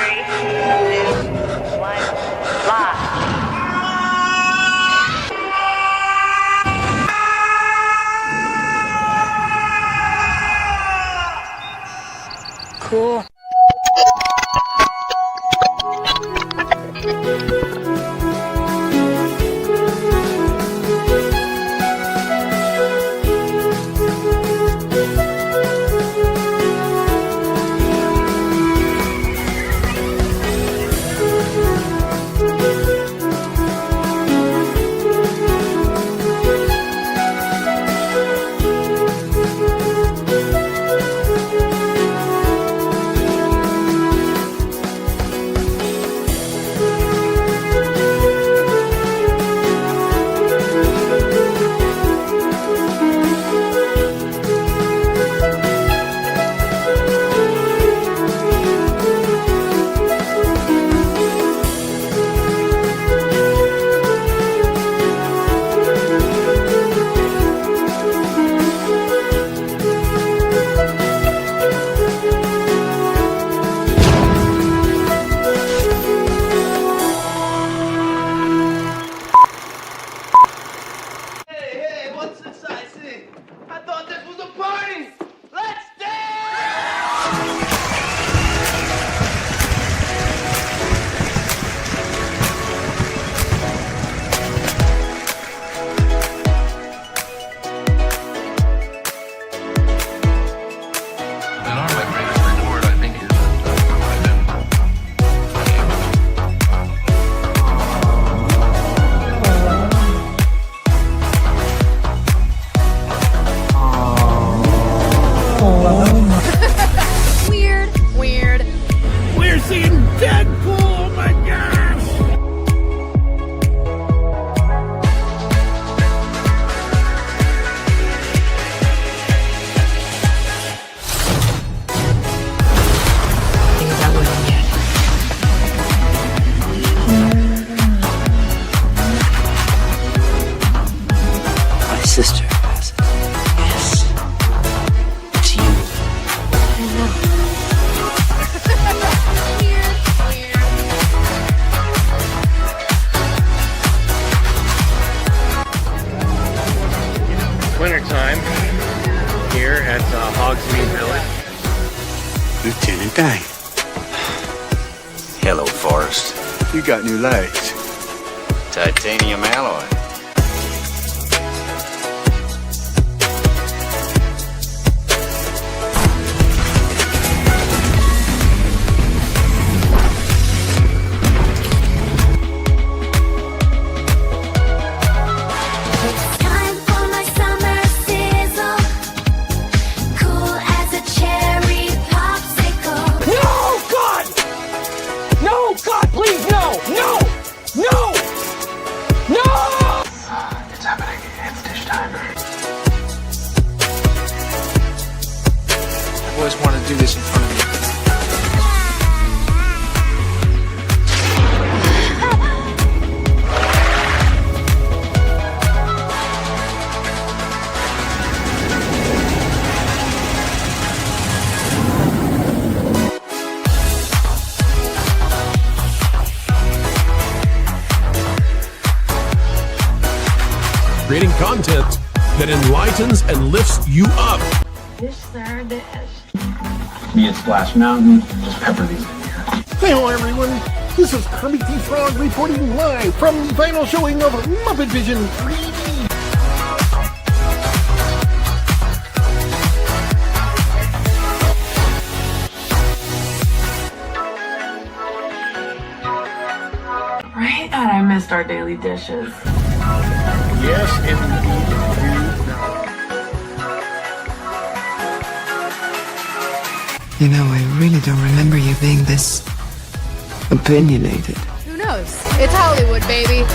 3, 2, 1, live. Cool. Weird. We're seeing Deadpool! Oh my gosh! Think that wouldn't get. My sister has it. Yes. It's you. Wintertime here at Hogsmeade Village. Lieutenant Dane, Hello, Forrest. you got new legs. Titanium alloy. Time for my summer sizzle, cool as a cherry popsicle. No, God! No, God, please, no! No! No! No! It's happening. It's dish time. I've always wanted to do this in front of you. Creating content that enlightens and lifts you up. Dish, sir, dish. Be it Splash Mountain, just pepper these in here. Hello, everyone. This is Kermit the Frog reporting live from the final showing of Muppet Vision 3D. Right? God, I missed our daily dishes. Yes, indeed. You know, I really don't remember you being this opinionated. Who knows? It's Hollywood, baby.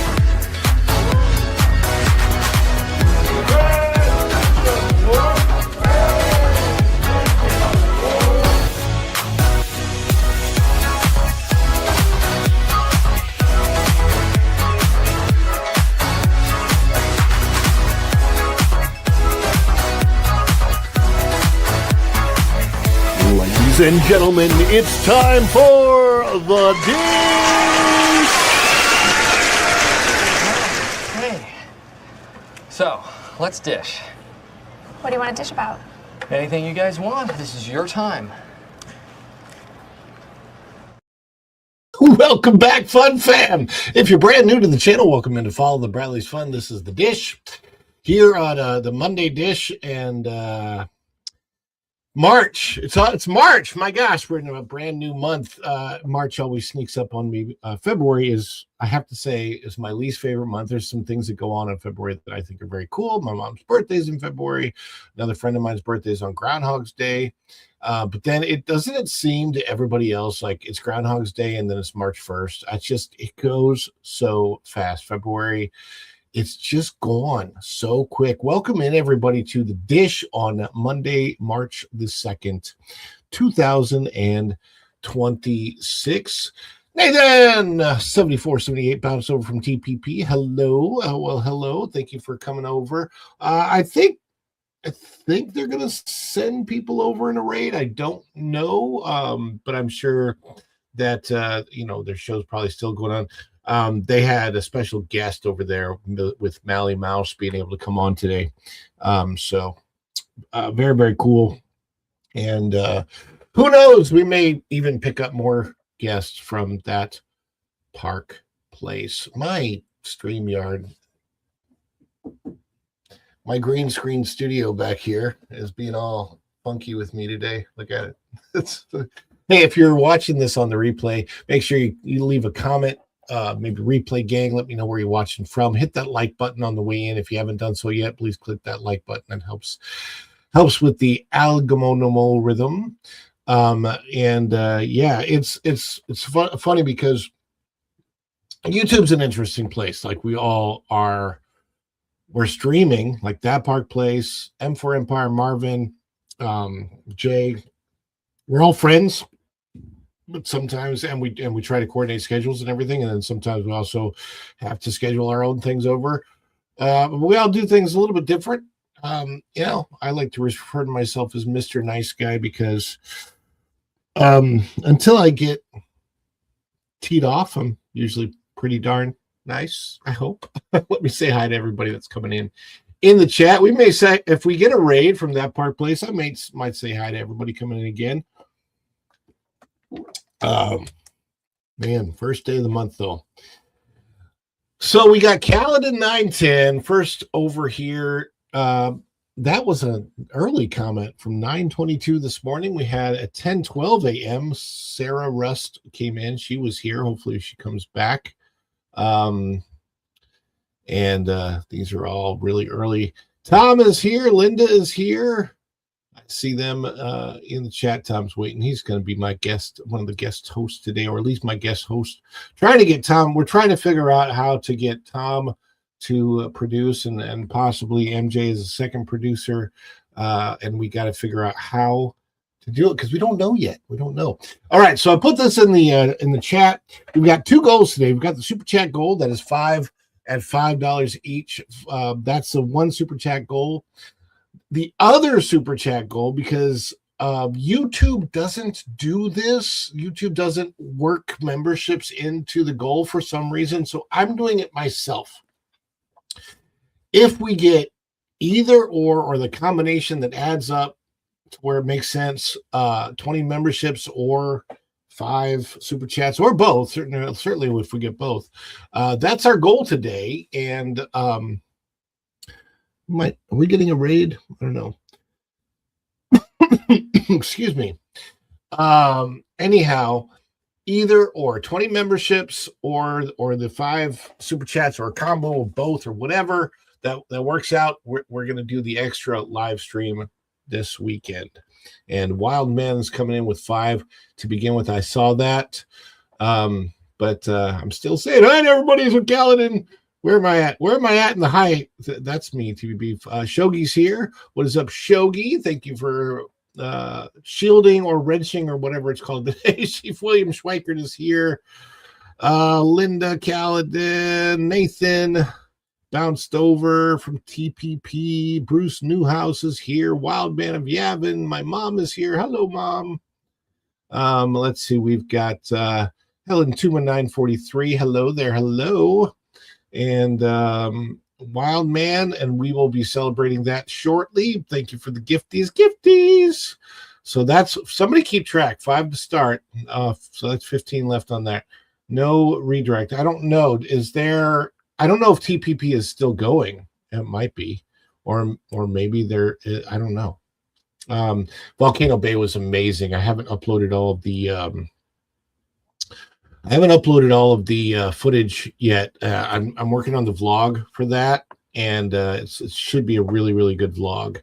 Ladies and gentlemen, it's time for the dish. Hey. So, let's dish. What do you want to dish about? Anything you guys want. This is your time. Welcome back, Fun Fam. If you're brand new to the channel, welcome in to Follow the Bradley's Fun. This is the dish here on the Monday dish, and March. It's March. My gosh, we're in a brand new month. March always sneaks up on me. February is, I have to say, is my least favorite month. There's some things that go on in February that I think are very cool. My mom's birthday is in February. Another friend of mine's birthday is on Groundhog's Day. But then it seem to everybody else like it's Groundhog's Day and then it's March 1st. It goes so fast. February, it's just gone so quick. Welcome in, everybody, to the dish on Monday, March the 2nd, 2026. Nathan, 74, 78 pounds over from TPP. Hello. Hello. Thank you for coming over. I think they're going to send people over in a raid. I don't know, but I'm sure that, their show's probably still going on. They had a special guest over there with Mally Mouse being able to come on today. So very, very cool. And who knows, we may even pick up more guests from that park place. My StreamYard, my green screen studio back here is being all funky with me today. Look at it. Hey, if you're watching this on the replay, make sure you leave a comment. Maybe replay gang, let me know where you're watching from. Hit that like button on the way in. If you haven't done so yet, please click that like button. It helps with the algorithm. It's funny because YouTube's an interesting place. Like we all are. We're streaming like That Park Place, M4 Empire, Marvin, Jay. We're all friends, but sometimes, and we try to coordinate schedules and everything, and then sometimes we also have to schedule our own things over. We all do things a little bit different. I like to refer to myself as Mr. Nice Guy because until I get teed off, I'm usually pretty darn nice, I hope. Let me say hi to everybody that's coming in the chat. We may say, if we get a raid from That Park Place, I might say hi to everybody coming in again. Man, first day of the month though. So we got Caledon 910 first over here. That was an early comment from 9:22 this morning. We had at 10:12 a.m. Sarah Rust came in. She was here. Hopefully she comes back. These are all really early. Tom is here. Linda is here. I see them in the chat. Tom's waiting. He's going to be my guest, one of the guest hosts today, or at least my guest host. Trying to get Tom. We're trying to figure out how to get Tom to produce and possibly MJ as a second producer. And we got to figure out how to do it because we don't know yet. We don't know. All right, so I put this in the chat. We've got two goals today. We've got the super chat goal that is $5 each. That's the one super chat goal. The other super chat goal, because YouTube doesn't do this. YouTube doesn't work memberships into the goal for some reason. So I'm doing it myself. If we get either or the combination that adds up to where it makes sense, 20 memberships or 5 super chats or both, certainly if we get both, that's our goal today. And are we getting a raid? I don't know. Excuse me. Anyhow, either or 20 memberships or the 5 super chats or a combo of both or whatever that works out. We're going to do the extra live stream this weekend. And Wild Man's coming in with 5 to begin with. I saw that. But I'm still saying hi to everybody from Caledon. Where am I at? Where am I at in the height? That's me, TBB. Shogi's here. What is up, Shogi? Thank you for shielding or wrenching or whatever it's called today. Chief William Schweikert is here. Linda Caledon, Nathan bounced over from TPP. Bruce Newhouse is here. Wild Man of Yavin. My mom is here. Hello, Mom. Let's see. We've got Helen 21943. Hello there. Hello. And Wild Man, and we will be celebrating that shortly. Thank you for the gifties. So that's somebody keep track. 5 to start. So that's 15 left on that. No redirect. I don't know. I don't know if TPP is still going. It might be, or maybe there. I don't know. Volcano Bay was amazing. I haven't uploaded all of the footage yet. I'm working on the vlog for that, and it should be a really, really good vlog.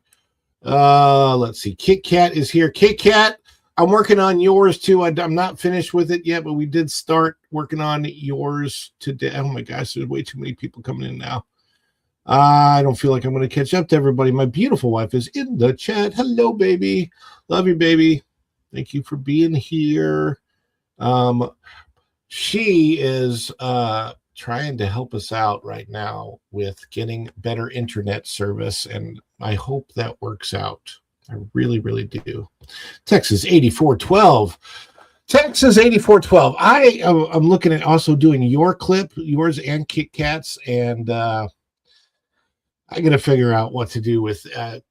Let's see. Kit Kat is here. Kit Kat, I'm working on yours too. I'm not finished with it yet, but we did start working on yours today. Oh my gosh, there's way too many people coming in now. I don't feel like I'm going to catch up to everybody. My beautiful wife is in the chat. Hello, baby. Love you, baby. Thank you for being here. She is trying to help us out right now with getting better internet service, and I hope that works out. I really, really do. Texas 8412. Texas 8412. I'm looking at also doing yours and Kit Kat's, and I got to figure out what to do with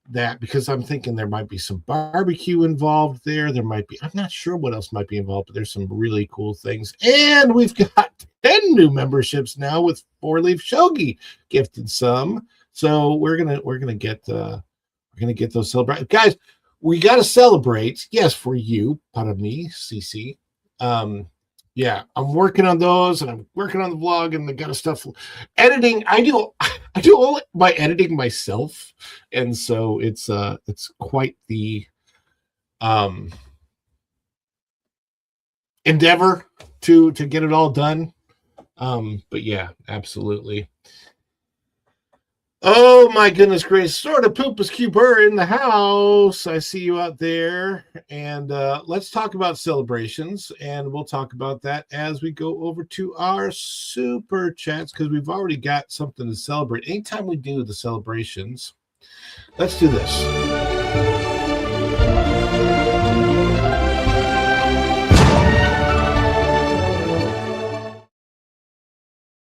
that, because I'm thinking there might be some barbecue involved there. There might be, I'm not sure what else might be involved, but there's some really cool things. And we've got 10 new memberships now with 4-Leaf Shogi gifted some. So we're gonna get those celebrated, guys. We got to celebrate. Yes, for you, para mí, CC. Yeah, I'm working on those, and I'm working on the vlog and the kind of stuff. Editing, I do all my editing myself, and so it's quite the endeavor to get it all done. But yeah, absolutely. Oh my goodness gracious, sort of poopus cuber in the house. I see you out there. And let's talk about celebrations, and we'll talk about that as we go over to our super chats, because we've already got something to celebrate. Anytime we do the celebrations, let's do this.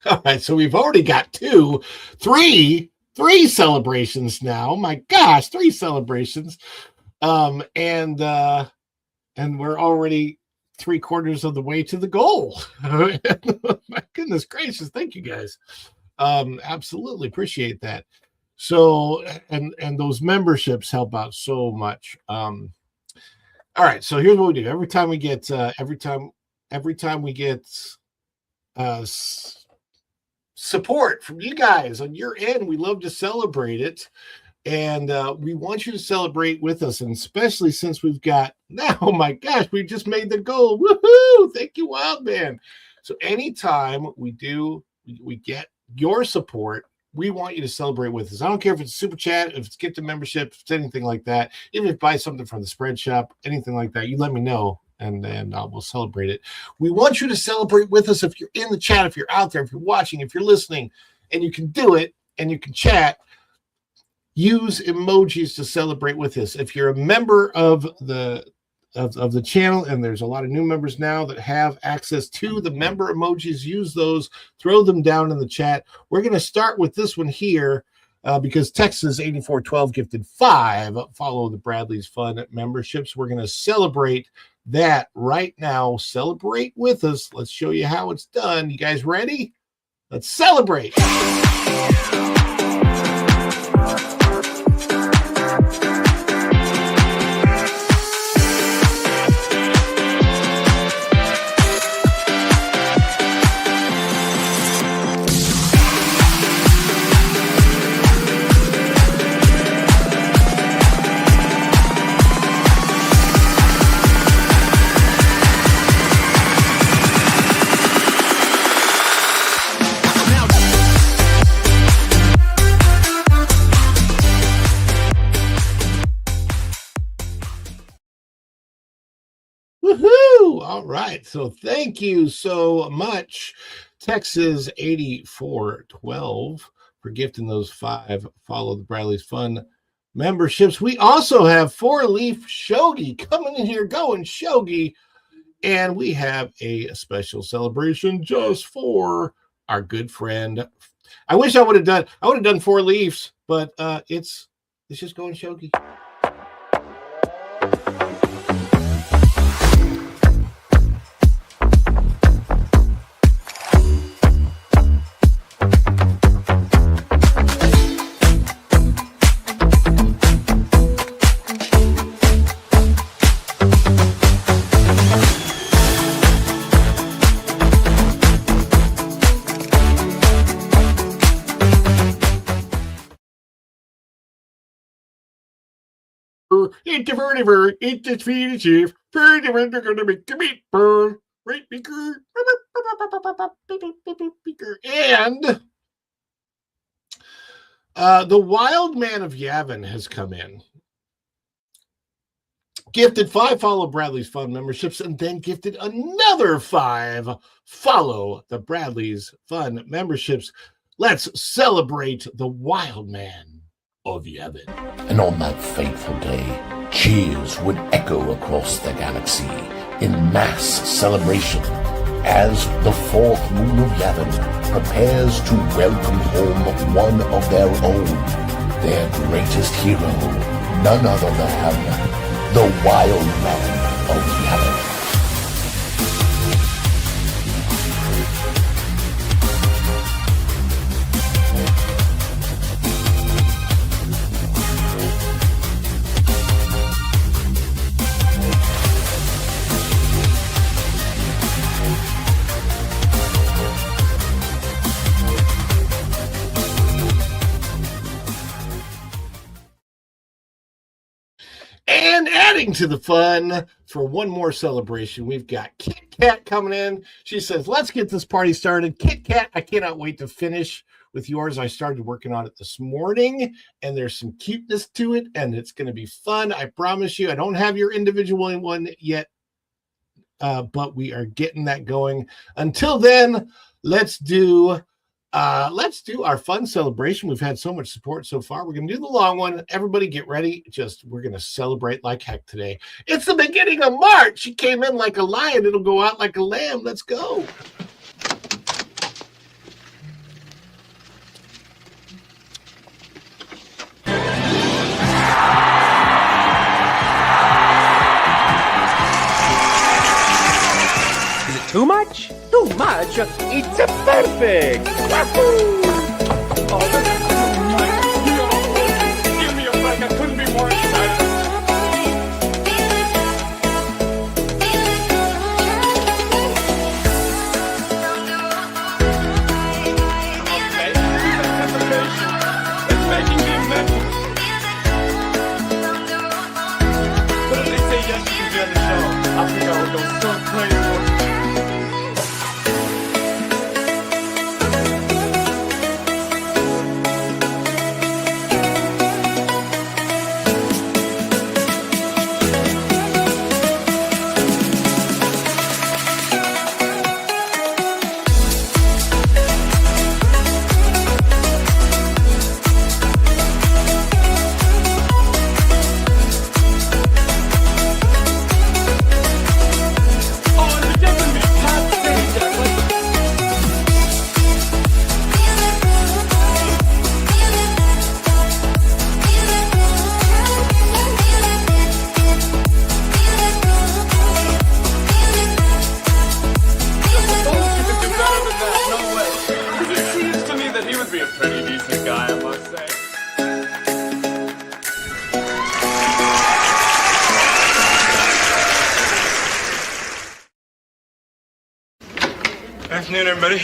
All right, so we've already got three celebrations now. My gosh, 3 celebrations. And we're already 3/4 of the way to the goal. My goodness gracious, thank you guys. Absolutely appreciate that. So, and those memberships help out so much. All right, so here's what we do. Every time we get support from you guys on your end, we love to celebrate it, and we want you to celebrate with us, and especially since we've got now, oh my gosh, we just made the goal. Woohoo! Thank you, Wild Man. So anytime we get your support, we want you to celebrate with us. I don't care if it's super chat, if it's get to membership, if it's anything like that, even if you buy something from the spread shop, anything like that, you let me know, and then we'll celebrate it. We want you to celebrate with us. If you're in the chat, if you're out there, if you're watching, if you're listening, and you can do it, and you can chat, use emojis to celebrate with us. If you're a member of the channel, and there's a lot of new members now that have access to the member emojis, use those, throw them down in the chat. We're going to start with this one here, because Texas 8412 gifted 5 Follow the Bradley's Fun memberships. We're going to celebrate that right now. Celebrate with us. Let's show you how it's done. You guys ready? Let's celebrate. Woohoo! All right. So thank you so much, Texas 8412, for gifting those 5 Follow the Bradley's Fun memberships. We also have 4-Leaf Shogi coming in here, going Shogi. And we have a special celebration just for our good friend. I wish I would have done 4 Leafs, but it's just going shogi. It's the vertiver, it's the Swedish chef. Vertiver, they're gonna make the meatball. Right, Beaker? And the Wild Man of Yavin has come in. Gifted 5 Follow Bradley's Fun memberships, and then gifted another 5 Follow the Bradley's Fun memberships. Let's celebrate the Wild Man of Yavin. And on that fateful day, cheers would echo across the galaxy in mass celebration as the 4th moon of Yavin prepares to welcome home one of their own, their greatest hero, none other than the Wild Man of Yavin. And adding to the fun for one more celebration, we've got Kit Kat coming in. She says, let's get this party started. Kit Kat, I cannot wait to finish with yours. I started working on it this morning, and there's some cuteness to it, and it's going to be fun. I promise you. I don't have your individual one yet, but we are getting that going. Until then, let's do our fun celebration. We've had so much support so far. We're going to do the long one. Everybody get ready. We're going to celebrate like heck today. It's the beginning of March. She came in like a lion. It'll go out like a lamb. Let's go. Is it too much? Too much? It's perfect! Wahoo! Oh, this is too much. Give me a break. I couldn't be more excited. Okay, this anticipation is making me mental. But if they say yes, you can be on the show. I think I would go so crazy. Afternoon, everybody.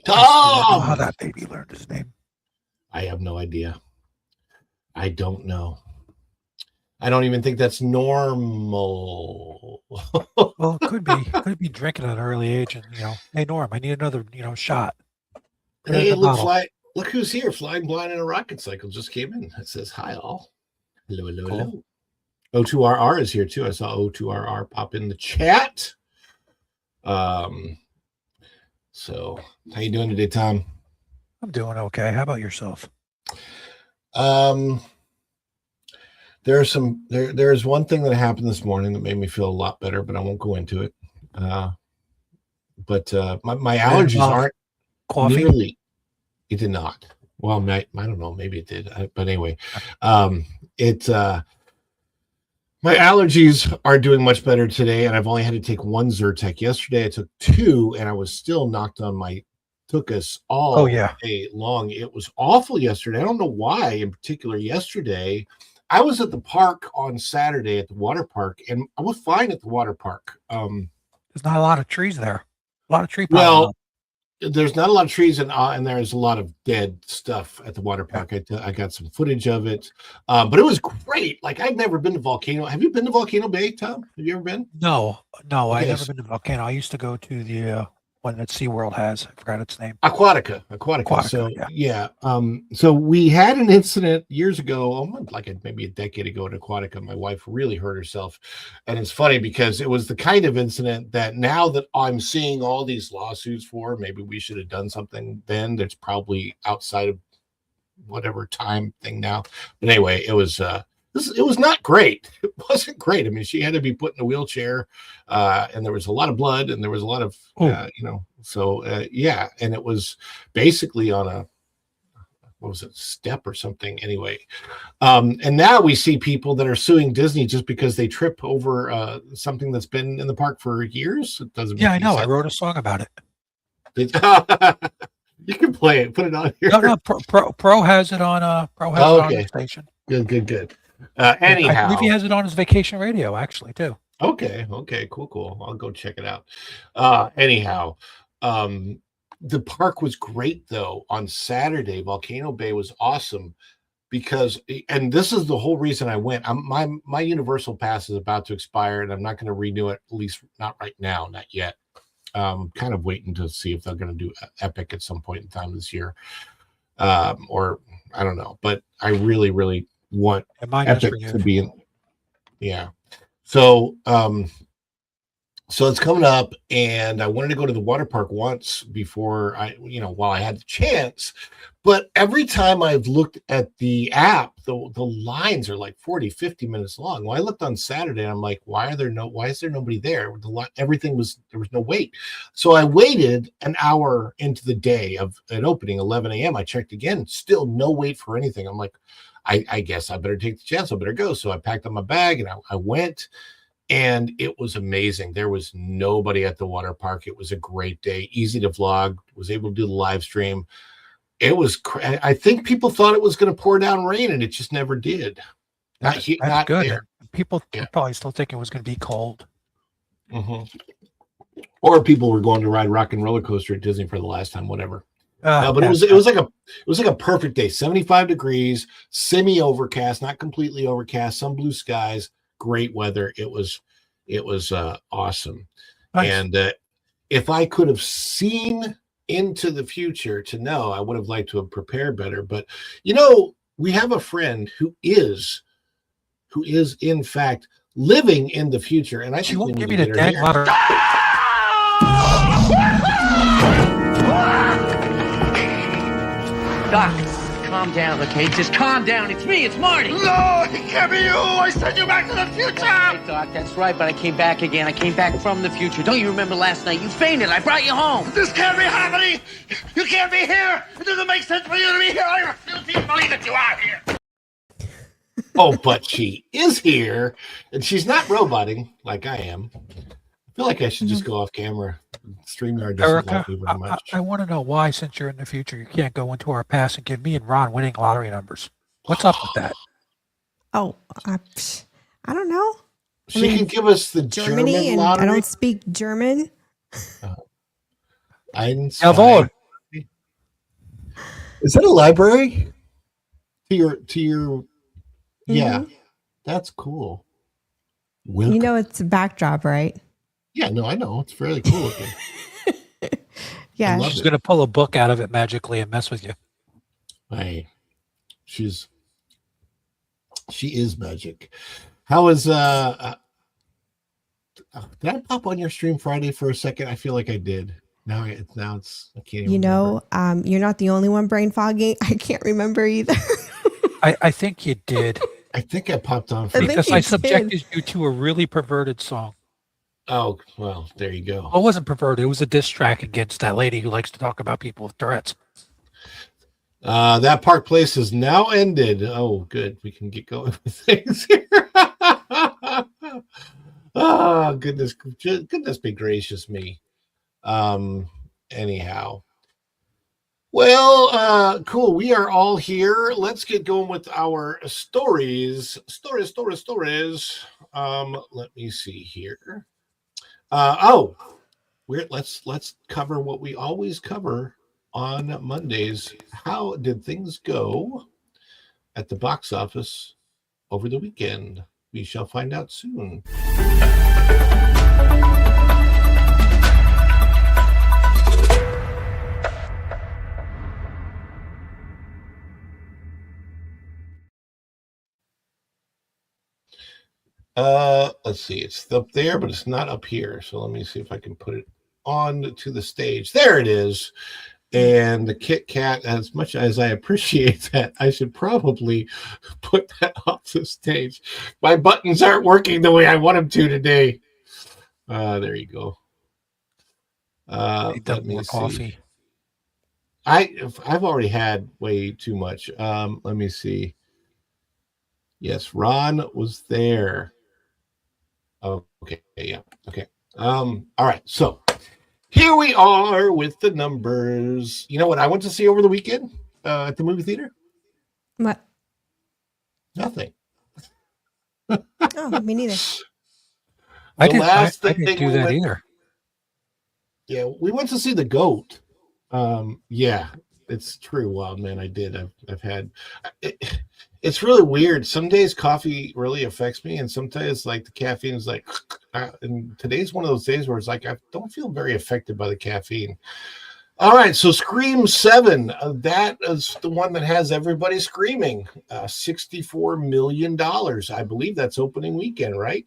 Tom! How that baby learned his name. I have no idea. I don't know. I don't even think that's normal. Well, it could be. Could be drinking at an early age, and hey Norm, I need another shot. Hey, look who's here, flying blind in a rocket cycle. Just came in. It says hi all. Hello, hello, hello. O2RR is here too. I saw O2RR pop in the chat. So how you doing today, Tom? I'm doing okay. How about yourself? There's one thing that happened this morning that made me feel a lot better, but I won't go into it. But my allergies aren't coffee. nearly. It did not. Well, I don't know. Maybe it did. But anyway, my allergies are doing much better today, and I've only had to take one Zyrtec. Yesterday, I took two, and I was still knocked on my. Took us all day long. It was awful yesterday. I don't know why, in particular. Yesterday, I was at the park on Saturday at the water park, and I was fine at the water park. There's not a lot of trees there. A lot of tree. Well, there's not a lot of trees, and there's a lot of dead stuff at the water park. I got some footage of it, but it was great. Like, I've never been to Volcano. Have you been to Volcano Bay, Tom? Have you ever been? No, I've never been to Volcano. I used to go to the one that SeaWorld has. I forgot its name. Aquatica. So yeah. So we had an incident years ago, maybe a decade ago at Aquatica. My wife really hurt herself, and it's funny because it was the kind of incident that now that I'm seeing all these lawsuits for, maybe we should have done something then. That's probably outside of whatever time thing now. But anyway, it was not great. It wasn't great. I mean, she had to be put in a wheelchair, and there was a lot of blood, and there was a lot of, and it was basically on a, step or something anyway. And now we see people that are suing Disney just because they trip over something that's been in the park for years. It doesn't. Yeah, I know. I wrote a song about it. You can play it. Put it on here. No, Pro has it on. It on the station. Good. Anyhow, I believe he has it on his vacation radio, actually, too. Okay, cool. I'll go check it out. Anyhow, the park was great though. On Saturday, Volcano Bay was awesome because, and this is the whole reason I went. My Universal Pass is about to expire, and I'm not going to renew it, at least not right now, not yet. Kind of waiting to see if they're going to do Epic at some point in time this year, or I don't know. But I really want Epic to be in. Yeah. So it's coming up, and I wanted to go to the water park once before while I had the chance. But every time I've looked at the app, the lines are like 40, 50 minutes long. Well, I looked on Saturday, and I'm like, why is there nobody there? There was no wait. So I waited an hour into the day of an opening, 11 a.m. I checked again, still no wait for anything. I'm like, I guess I better take the chance. I better go. So I packed up my bag and I went, and it was amazing. There was nobody at the water park. It was a great day, easy to vlog, was able to do the live stream. It was, I think people thought it was going to pour down rain, and it just never did. That's good. There. People were probably still thinking it was going to be cold. Mm-hmm. Or people were going to ride Rock and Roller Coaster at Disney for the last time, whatever. But it was like a perfect day. 75 degrees, semi overcast, not completely overcast, some blue skies, great weather. It was awesome. Nice. And if I could have seen into the future to know, I would have liked to have prepared better. But we have a friend who is in fact living in the future, and she won't give me the dang letter. Doc, calm down, okay? Just calm down. It's me, it's Marty. No, it can't be you. I sent you back to the future. Hey, Doc, that's right, but I came back again. I came back from the future. Don't you remember last night? You fainted. I brought you home. This can't be happening. You can't be here. It doesn't make sense for you to be here. I refuse to believe that you are here. Oh, but she is here, and she's not roboting like I am. I feel like I should just go off camera. StreamYard doesn't Erica, like me very much. I want to know why, since you're in the future, you can't go into our past and give me and Ron winning lottery numbers. What's up with that? Oh, I don't know. She can give us the Germany and lottery. I don't speak German. Jawohl. Is that a library? To your yeah, that's cool. It's a backdrop, right? Yeah, no, I know. It's fairly cool looking. Yeah. She's going to pull a book out of it magically and mess with you. She is magic. How is Did I pop on your stream Friday for a second? I feel like I did. Now it's I can't even You remember. know, you're not the only one brain fogging. I can't remember either. I think you did. I think I popped on for I think Because you I did. subjected you to a really perverted song. Oh, well, there you go. Well, it wasn't perverted. It was a diss track against that lady who likes to talk about people with Tourette's. That Park Place has now ended. Oh, good. We can get going with things here. Oh, goodness be gracious me. Anyhow. Well, cool. We are all here. Let's get going with our stories. Stories. Let me see here. Let's cover what we always cover on Mondays. How did things go at the box office over the weekend? We shall find out soon. Let's see. It's up there, but it's not up here. So let me see if I can put it on to the stage. There it is. And the Kit Kat, as much as I appreciate that, I should probably put that off the stage. My buttons aren't working the way I want them to today. There you go. Let me see. Coffee. I've already had way too much. Let me see. Yes, Ron was there. Okay, yeah, okay. All right, so here we are with the numbers. You know what I went to see over the weekend at the movie theater? What? Nothing. Oh, me neither. I didn't do that either. Yeah, we went to see The Goat. Yeah, it's true, Wild Man. I did. I've had. It's really weird. Some days coffee really affects me, and sometimes like the caffeine is like. And today's one of those days where it's like I don't feel very affected by the caffeine. All right, so Scream 7. That is the one that has everybody screaming. $64 million. I believe that's opening weekend, right?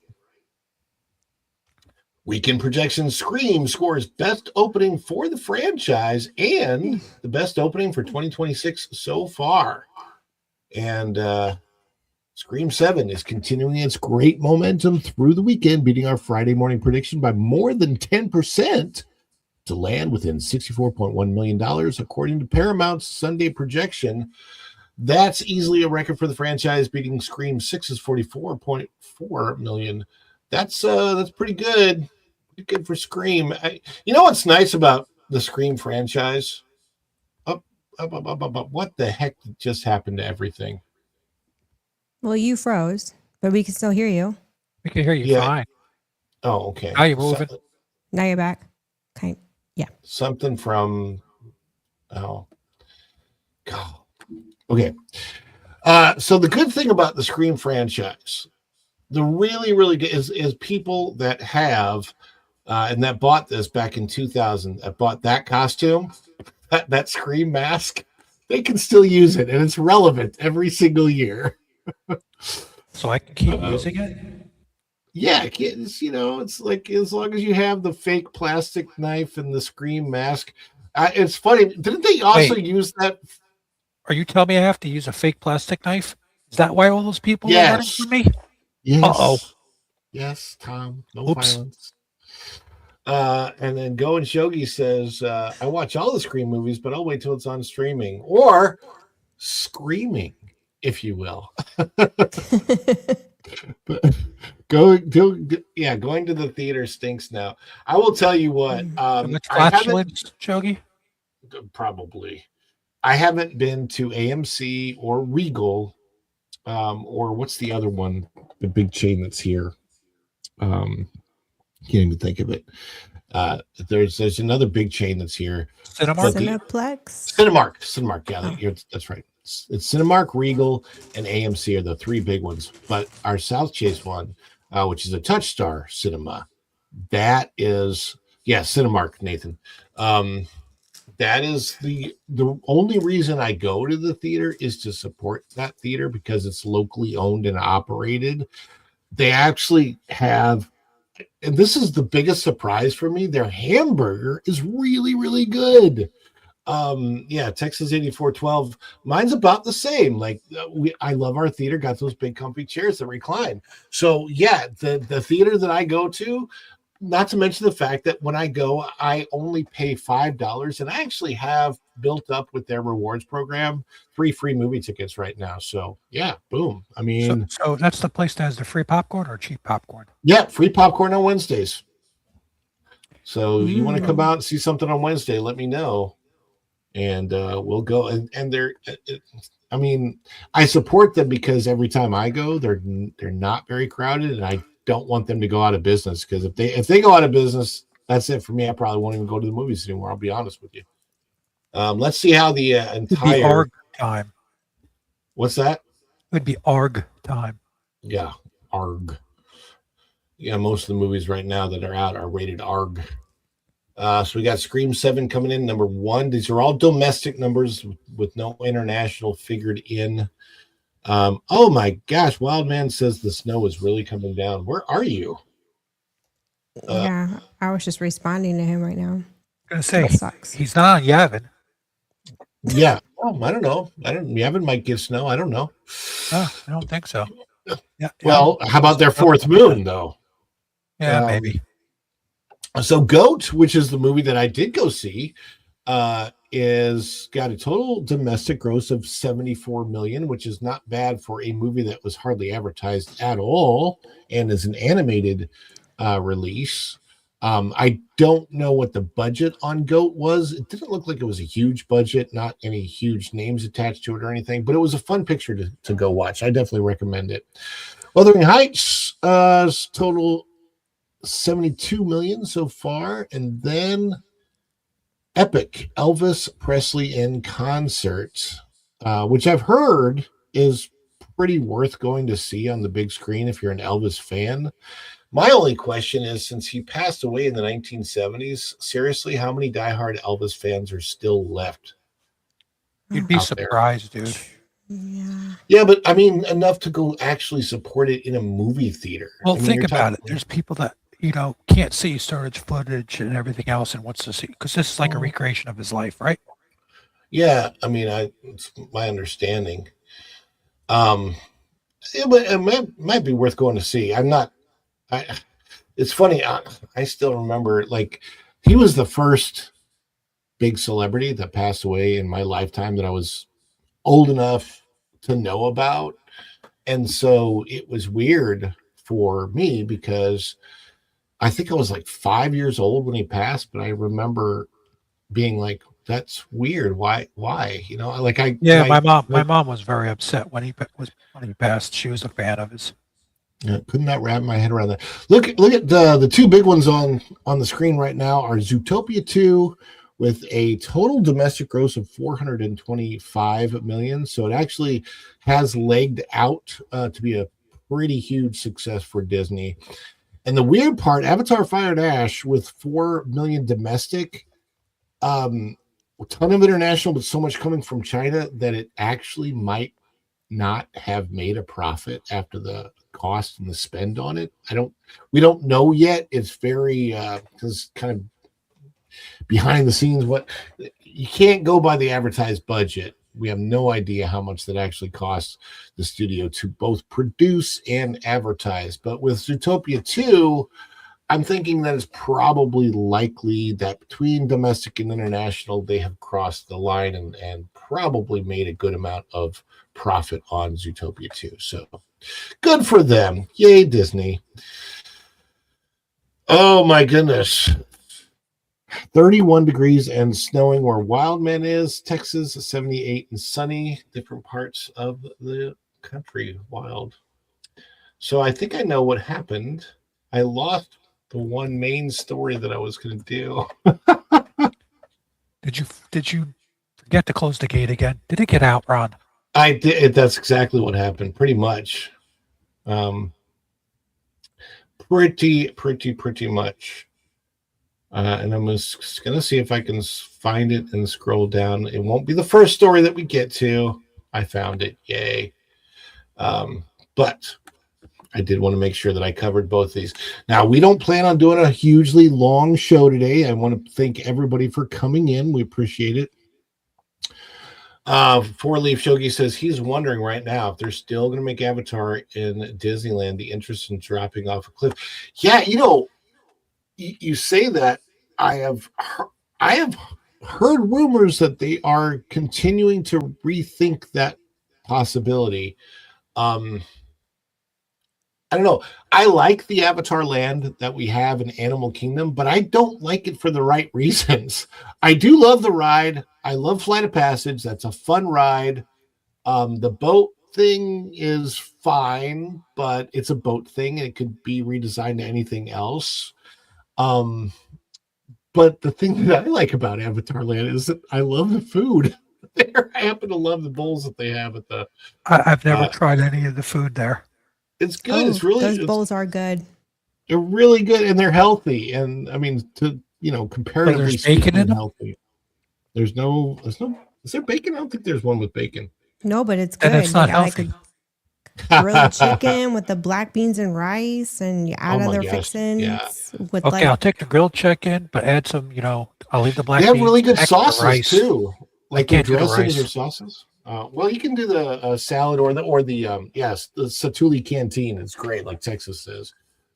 Weekend projection. Scream scores best opening for the franchise and the best opening for 2026 so far. And Scream 7 is continuing its great momentum through the weekend, beating our Friday morning prediction by more than 10% to land within $64.1 million, according to Paramount's Sunday projection. That's easily a record for the franchise, beating Scream 6's $44.4 million. That's pretty good. Pretty good for Scream. You know what's nice about the Scream franchise? What the heck just happened to everything? Well, you froze, but we can still hear you. We can hear you fine. Oh, okay. Now you're moving. Now you're back. Okay. Yeah. Something from. Oh. God. Okay. So the good thing about the Scream franchise, the really, really good is people that have and that bought this back in 2000, that bought that costume, that Scream mask, they can still use it, and it's relevant every single year. So I can keep using it? Yeah, it's like as long as you have the fake plastic knife and the Scream mask. It's funny. Didn't they also use that? Are you telling me I have to use a fake plastic knife? Is that why all those people are running from me? Yes. Uh-oh. Yes, Tom. No violence. And then Go and Shogi says, I watch all the Scream movies, but I'll wait till it's on streaming or screaming, if you will. Going to the theater stinks now. I will tell you what. Flatulence, Shogi? Probably. I haven't been to AMC or Regal, or what's the other one? The big chain that's here. Can't even think of it. There's another big chain that's here. Cineplex. Cinemark. Yeah, that's right. It's Cinemark, Regal, and AMC are the three big ones. But our South Chase one, which is a Touch Star Cinema, that is Cinemark, Nathan. That is the only reason I go to the theater is to support that theater because it's locally owned and operated. They actually have and this is the biggest surprise for me, their hamburger is really, really good. Yeah, Texas 8412. Mine's about the same. Like I love our theater, got those big comfy chairs that recline. So yeah, the theater that I go to, not to mention the fact that when I go, I only pay $5, and I actually have built up with their rewards program 3 free movie tickets right now. So yeah, boom. I mean, so that's the place that has the free popcorn or cheap popcorn? yeah, free popcorn on Wednesdays. So you want to come out and see something on Wednesday, let me know. And we'll go. And they're, I mean, I support them because every time I go, they're not very crowded, and I don't want them to go out of business, because if they go out of business, that's it for me. I probably won't even go to the movies anymore. I'll be honest with you. Let's see how the entire ARG time. What's that? It would be ARG time. Yeah, ARG. Yeah, most of the movies right now that are out are rated ARG. So we got Scream 7 coming in, number 1. These are all domestic numbers with no international figured in. Oh my gosh, Wildman says the snow is really coming down. Where are you? Yeah, I was just responding to him right now. I was gonna That say sucks. he's not on Yavin. Yeah. Oh, I don't know. Yavin might get snow. I don't know. I don't think so. Yeah. Well, how about their fourth moon, though? Yeah, maybe. So Goat, which is the movie that I did go see, is got a total domestic gross of 74 million, which is not bad for a movie that was hardly advertised at all and is an animated release. I don't know what the budget on Goat was. It didn't look like it was a huge budget, not any huge names attached to it or anything, but it was a fun picture to go watch. I definitely recommend it. Wuthering Heights, total 72 million so far. And then Epic, Elvis Presley in concert, which I've heard is pretty worth going to see on the big screen if you're an Elvis fan. My only question is, since he passed away in the 1970s, seriously, how many diehard Elvis fans are still left? You'd be surprised, dude. Yeah, but I mean, enough to go actually support it in a movie theater. Well, I mean, think you're about talking- it. There's people that, can't see storage footage and everything else and wants to see, because this is like a recreation of his life, right? Yeah, I mean, it's my understanding. Yeah, but it might be worth going to see. It's funny. I still remember, like, he was the first big celebrity that passed away in my lifetime that I was old enough to know about. And so it was weird for me because I think I was like 5 years old when he passed, but I remember being like, that's weird. Why? My mom was very upset when he passed. She was a fan of his. Yeah, could not wrap my head around that. Look at the two big ones on the screen right now are Zootopia 2 with a total domestic gross of 425 million. So it actually has legged out to be a pretty huge success for Disney. And the weird part, Avatar Fire and Ash with 4 million domestic, a ton of international, but so much coming from China that it actually might not have made a profit after the cost and the spend on it. We don't know yet. It's very because kind of behind the scenes, what you can't go by the advertised budget. We have no idea how much that actually costs the studio to both produce and advertise. But with Zootopia 2, I'm thinking that it's probably likely that between domestic and international, they have crossed the line and probably made a good amount of profit on Zootopia 2. So good for them. Yay, Disney. Oh my goodness. 31 degrees and snowing where Wildman is. Texas, 78 and sunny. Different parts of the country. Wild. So I think I know what happened. I lost the one main story that I was going to do. Did you forget to close the gate again? Did it get out, Ron? I did. That's exactly what happened. Pretty much. Pretty much. And I'm just going to see if I can find it and scroll down. It won't be the first story that we get to. I found it. Yay. But I did want to make sure that I covered both these. Now, we don't plan on doing a hugely long show today. I want to thank everybody for coming in. We appreciate it. Four Leaf Shogi says he's wondering right now if they're still going to make Avatar in Disneyland, the interest in dropping off a cliff. Yeah, you say that. I have heard rumors that they are continuing to rethink that possibility. I don't know. I like the Avatar land that we have in Animal Kingdom, but I don't like it for the right reasons. I do love the ride. I love Flight of Passage. That's a fun ride. The boat thing is fine, but it's a boat thing and it could be redesigned to anything else. But the thing that I like about Avatar land is that I love the food there. I happen to love the bowls that they have at the. I've never tried any of the food there. It's good. It's really those bowls are good. They're really good and they're healthy. And I mean, comparatively there's bacon in them? healthy. There's no. Is there bacon? I don't think there's one with bacon. No, but it's good. And it's not Yeah, healthy. Grilled chicken with the black beans and rice, and you add other fixins. Yeah. With Okay, I'll take the grilled chicken, but add some. I'll leave the black. They have beans, really good extra sauces rice. too. Like the can't do the dressings rice. or sauces. Well, you can do the salad or the Satuli Canteen. It's great, like Texas says.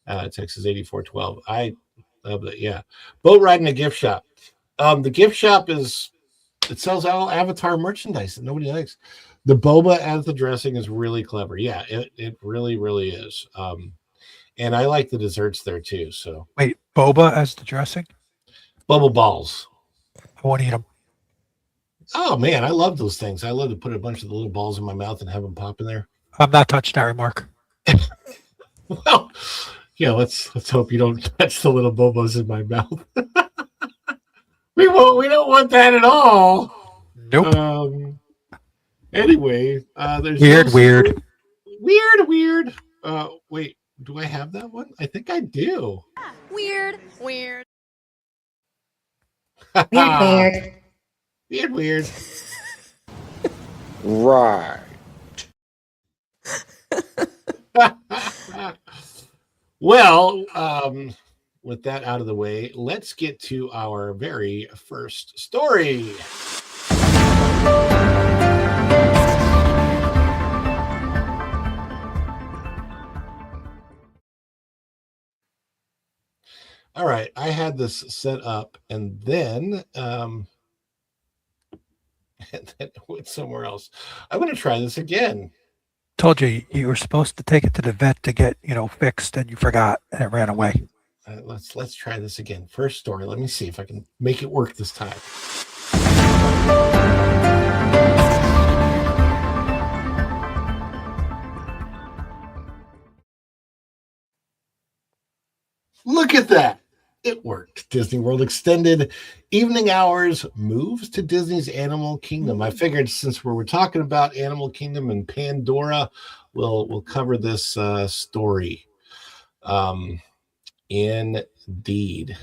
Texas 8412. I love that. Yeah, boat ride in a gift shop. The gift shop sells all Avatar merchandise that nobody likes. The boba as the dressing is really clever. Yeah, it really, really is. And I like the desserts there too. So Wait, boba as the dressing? boba balls. I want to eat them. Oh man, I love those things. I love to put a bunch of the little balls in my mouth and have them pop in there. I'm not touching that remark. Well, yeah, let's hope you don't touch the little bobos in my mouth. We don't want that at all. Nope. Anyway, there's Weird. Weird. Wait, do I have that one? I think I do. Weird. Weird. Right. Well, with that out of the way, let's get to our very first story. All right, I had this set up and then it went somewhere else. I'm going to try this again. Told you were supposed to take it to the vet to get fixed, and you forgot, and it ran away. Let's try this again. First story. Let me see if I can make it work this time. Look at that. It worked. Disney World extended evening hours moves to Disney's Animal Kingdom. I figured since we were talking about Animal Kingdom and Pandora, we'll cover this story. Indeed.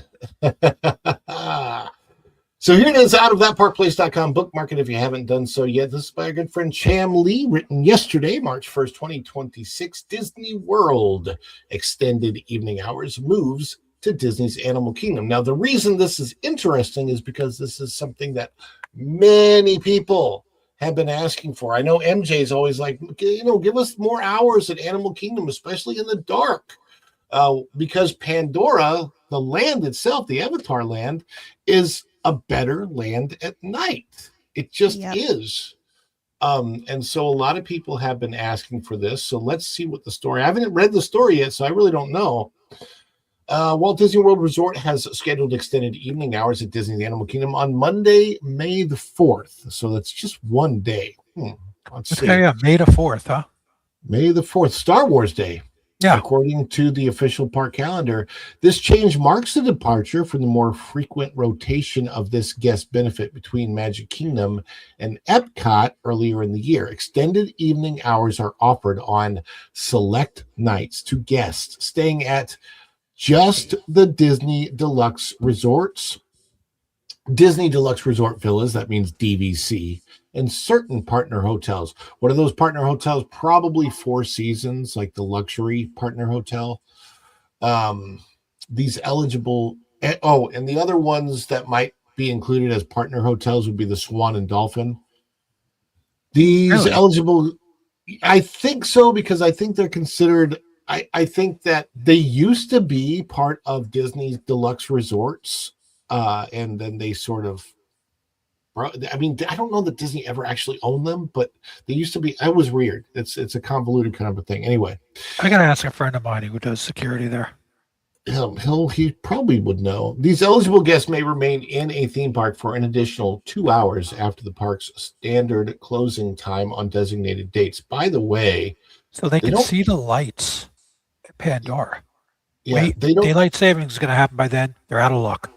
So here it is, out of thatparkplace.com. Bookmark it if you haven't done so yet. This is by our good friend Cham Lee, written yesterday, March 1st, 2026. Disney World extended evening hours moves to Disney's Animal Kingdom. Now, the reason this is interesting is because this is something that many people have been asking for. I know MJ's always like, give us more hours at Animal Kingdom, especially in the dark. Because Pandora, the land itself, the Avatar land, is a better land at night. It just is. And so a lot of people have been asking for this. So let's see what the story. I haven't read the story yet, so I really don't know. Walt Disney World Resort has scheduled extended evening hours at Disney's Animal Kingdom on Monday, May the 4th. So that's just one day. Let's see. Yeah, May the 4th, huh? May the 4th, Star Wars Day. Yeah. According to the official park calendar, this change marks a departure from the more frequent rotation of this guest benefit between Magic Kingdom and Epcot earlier in the year. Extended evening hours are offered on select nights to guests staying at just the Disney Deluxe Resorts, Disney Deluxe Resort Villas, that means DVC, and certain partner hotels. What are those partner hotels? Probably Four Seasons, like the luxury partner hotel. These eligible, and the other ones that might be included as partner hotels would be the Swan and Dolphin. These Really? eligible, I think so, because I think they're considered, I think that they used to be part of Disney's deluxe resorts, and then they sort of, I mean, I don't know that Disney ever actually owned them, but they used to be. It was weird. It's a convoluted kind of a thing. Anyway, I gotta ask a friend of mine who does security there. He probably would know. These eligible guests may remain in a theme park for an additional 2 hours after the park's standard closing time on designated dates. By the way, so they can see the lights at Pandora. Yeah, Wait, daylight savings is going to happen by then. They're out of luck.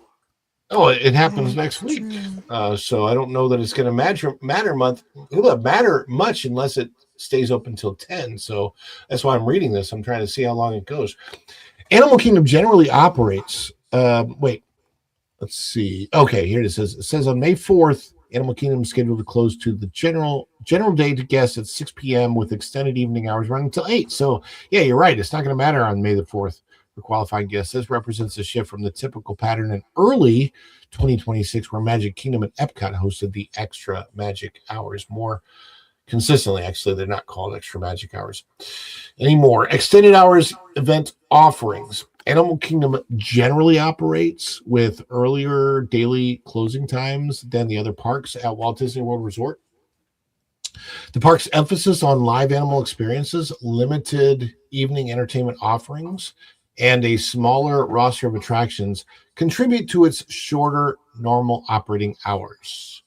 Oh, it happens next week. So I don't know that it's going to matter much unless it stays open till 10. So that's why I'm reading this. I'm trying to see how long it goes. Animal Kingdom generally operates. Let's see. Okay, here it is. It says on May 4th, Animal Kingdom is scheduled to close to the general day to guests at 6 p.m. with extended evening hours running until 8. So yeah, you're right. It's not going to matter on May the 4th. For qualifying guests, this represents a shift from the typical pattern in early 2026, where Magic Kingdom and Epcot hosted the extra magic hours more consistently. Actually, they're not called extra magic hours anymore. Extended hours event offerings. Animal Kingdom generally operates with earlier daily closing times than the other parks at Walt Disney World Resort. The park's emphasis on live animal experiences, limited evening entertainment offerings, and a smaller roster of attractions contribute to its shorter normal operating hours.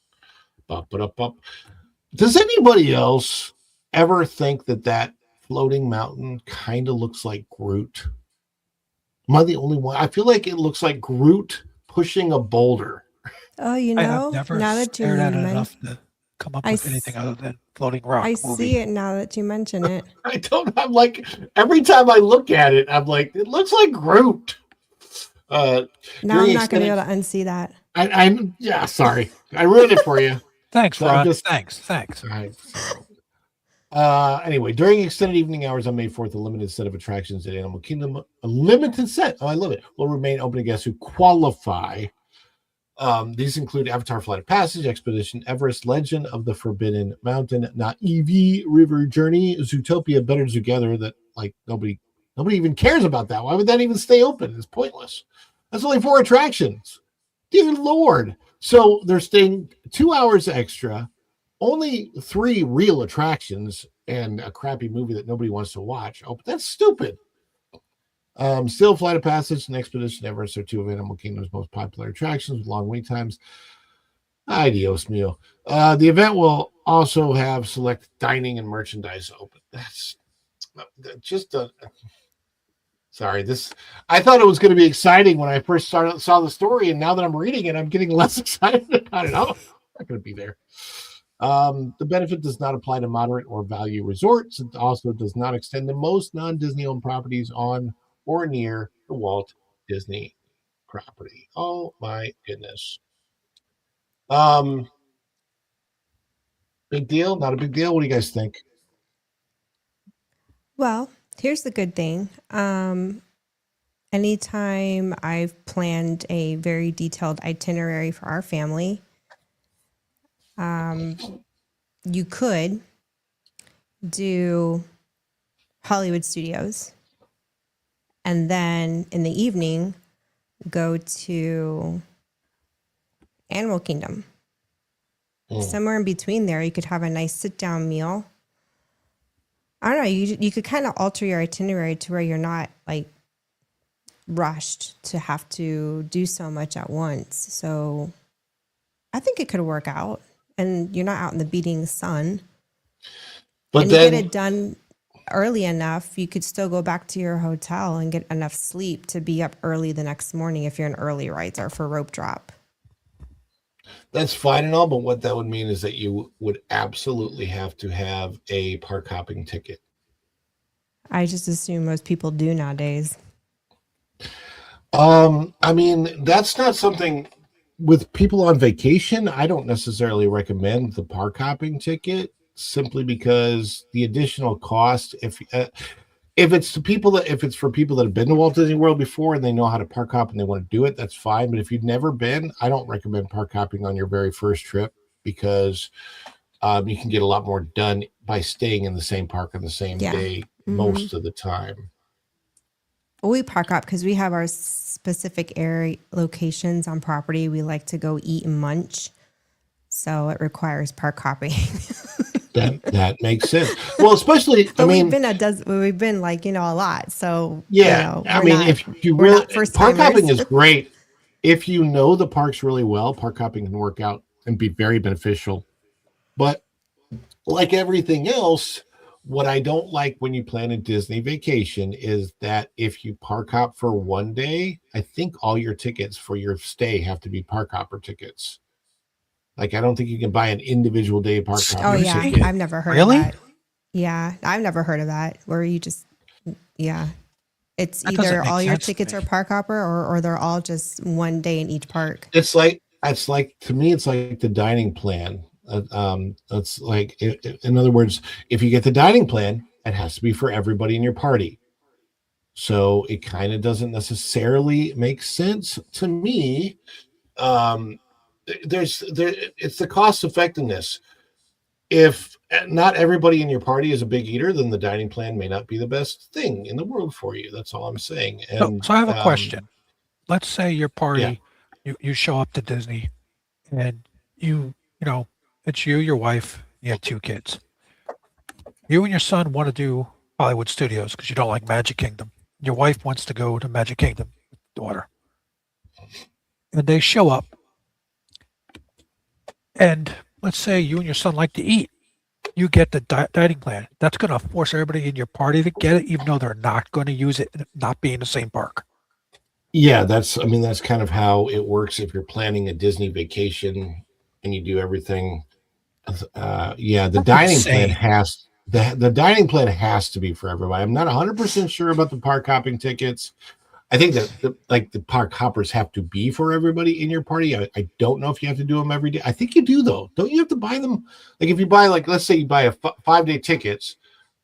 Does anybody else ever think that floating mountain kind of looks like Groot? Am I the only one? I feel like it looks like Groot pushing a boulder. Oh, I have never now that you stared at it mention, enough to come up with anything other than floating rock. I movie. see it now that you mention it. I'm like, every time I look at it, I'm like, it looks like Groot. Now I'm not going to be able to unsee that. Yeah, sorry. I ruined it for you. Thanks, So Ron. Thanks. All right. Anyway, during extended evening hours on May 4th, a limited set of attractions at Animal Kingdom, a limited set, I love it, will remain open to guests who qualify. These include Avatar Flight of Passage, Expedition Everest, Legend of the Forbidden Mountain, Naivi River Journey, Zootopia, Better Together, that like nobody even cares about that. Why would that even stay open? It's pointless. That's only 4 attractions. Dear Lord. So they're staying 2 hours extra, only 3 real attractions, and a crappy movie that nobody wants to watch. Oh, but that's stupid. Still, Flight of Passage and Expedition Everest are 2 of Animal Kingdom's most popular attractions with long wait times. Ay, Dios mío. The event will also have select dining and merchandise open. That's just sorry. I thought it was going to be exciting when I first saw the story, and now that I'm reading it, I'm getting less excited about it. I'm not going to be there. The benefit does not apply to moderate or value resorts. It also does not extend to most non-Disney owned properties on or near the Walt Disney property. Oh my goodness. Big deal? Not a big deal? What do you guys think? Well, here's the good thing. Anytime I've planned a very detailed itinerary for our family, you could do Hollywood Studios and then in the evening go to Animal Kingdom. Somewhere in between there, you could have a nice sit-down meal. I don't know, you could kind of alter your itinerary to where you're not like rushed to have to do so much at once. So I think it could work out, and you're not out in the beating sun. But and then, you get it done early enough, you could still go back to your hotel and get enough sleep to be up early the next morning if you're an early riser for rope drop. that's fine and all, but what that would mean is that you would absolutely have to have a park hopping ticket. I just assume most people do nowadays. I mean, that's not something with people on vacation, I don't necessarily recommend the park hopping ticket simply because the additional cost. If it's for people that have been to Walt Disney World before and they know how to park hop and they want to do it, that's fine. But if you've never been, I don't recommend park hopping on your very first trip because you can get a lot more done by staying in the same park on the same day most of the time. We park up because we have our specific area locations on property. We like to go eat and munch, so it requires park hopping. That makes sense. Well, especially we've been like a lot. So yeah, if you really park hopping is great. If you know the parks really well, park hopping can work out and be very beneficial. But like everything else, what I don't like when you plan a Disney vacation is that if you park hop for one day, I think all your tickets for your stay have to be park hopper tickets. Like, I don't think you can buy an individual day park hopper. Oh yeah, ticket. I've never heard of that. Yeah, I've never heard of that. Where you just, it's That either doesn't all make your sense to tickets me. are park hopper or they're all just one day in each park. It's like to me, it's like the dining plan. It's like, in other words, if you get the dining plan, it has to be for everybody in your party. So it kind of doesn't necessarily make sense to me. It's the cost effectiveness. If not everybody in your party is a big eater, then the dining plan may not be the best thing in the world for you. That's all I'm saying. And So I have a question. Let's say your party, you show up to Disney, and it's you, your wife, you have 2 kids. You and your son want to do Hollywood Studios because you don't like Magic Kingdom. Your wife wants to go to Magic Kingdom with the daughter. And they show up. And let's say you and your son like to eat. You get the dining plan. That's going to force everybody in your party to get it, even though they're not going to use it, not being in the same park. Yeah, that's kind of how it works if you're planning a Disney vacation and you do everything. The dining plan has to be for everybody. I'm not 100% sure about the park hopping tickets. I think that the park hoppers have to be for everybody in your party. I don't know if you have to do them every day. I think you do though. Don't you have to buy them? Like if you buy, let's say you buy a 5-day tickets,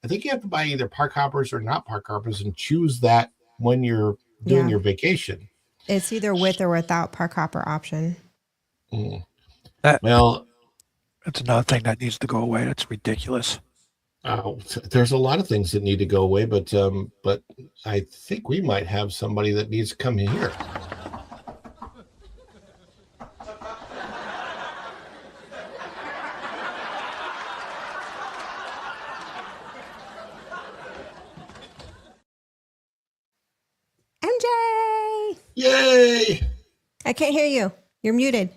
I think you have to buy either park hoppers or not park hoppers and choose that when you're doing your vacation. It's either with or without park hopper option. That's another thing that needs to go away. That's ridiculous. There's a lot of things that need to go away, but I think we might have somebody that needs to come here. MJ! Yay! I can't hear you. You're muted.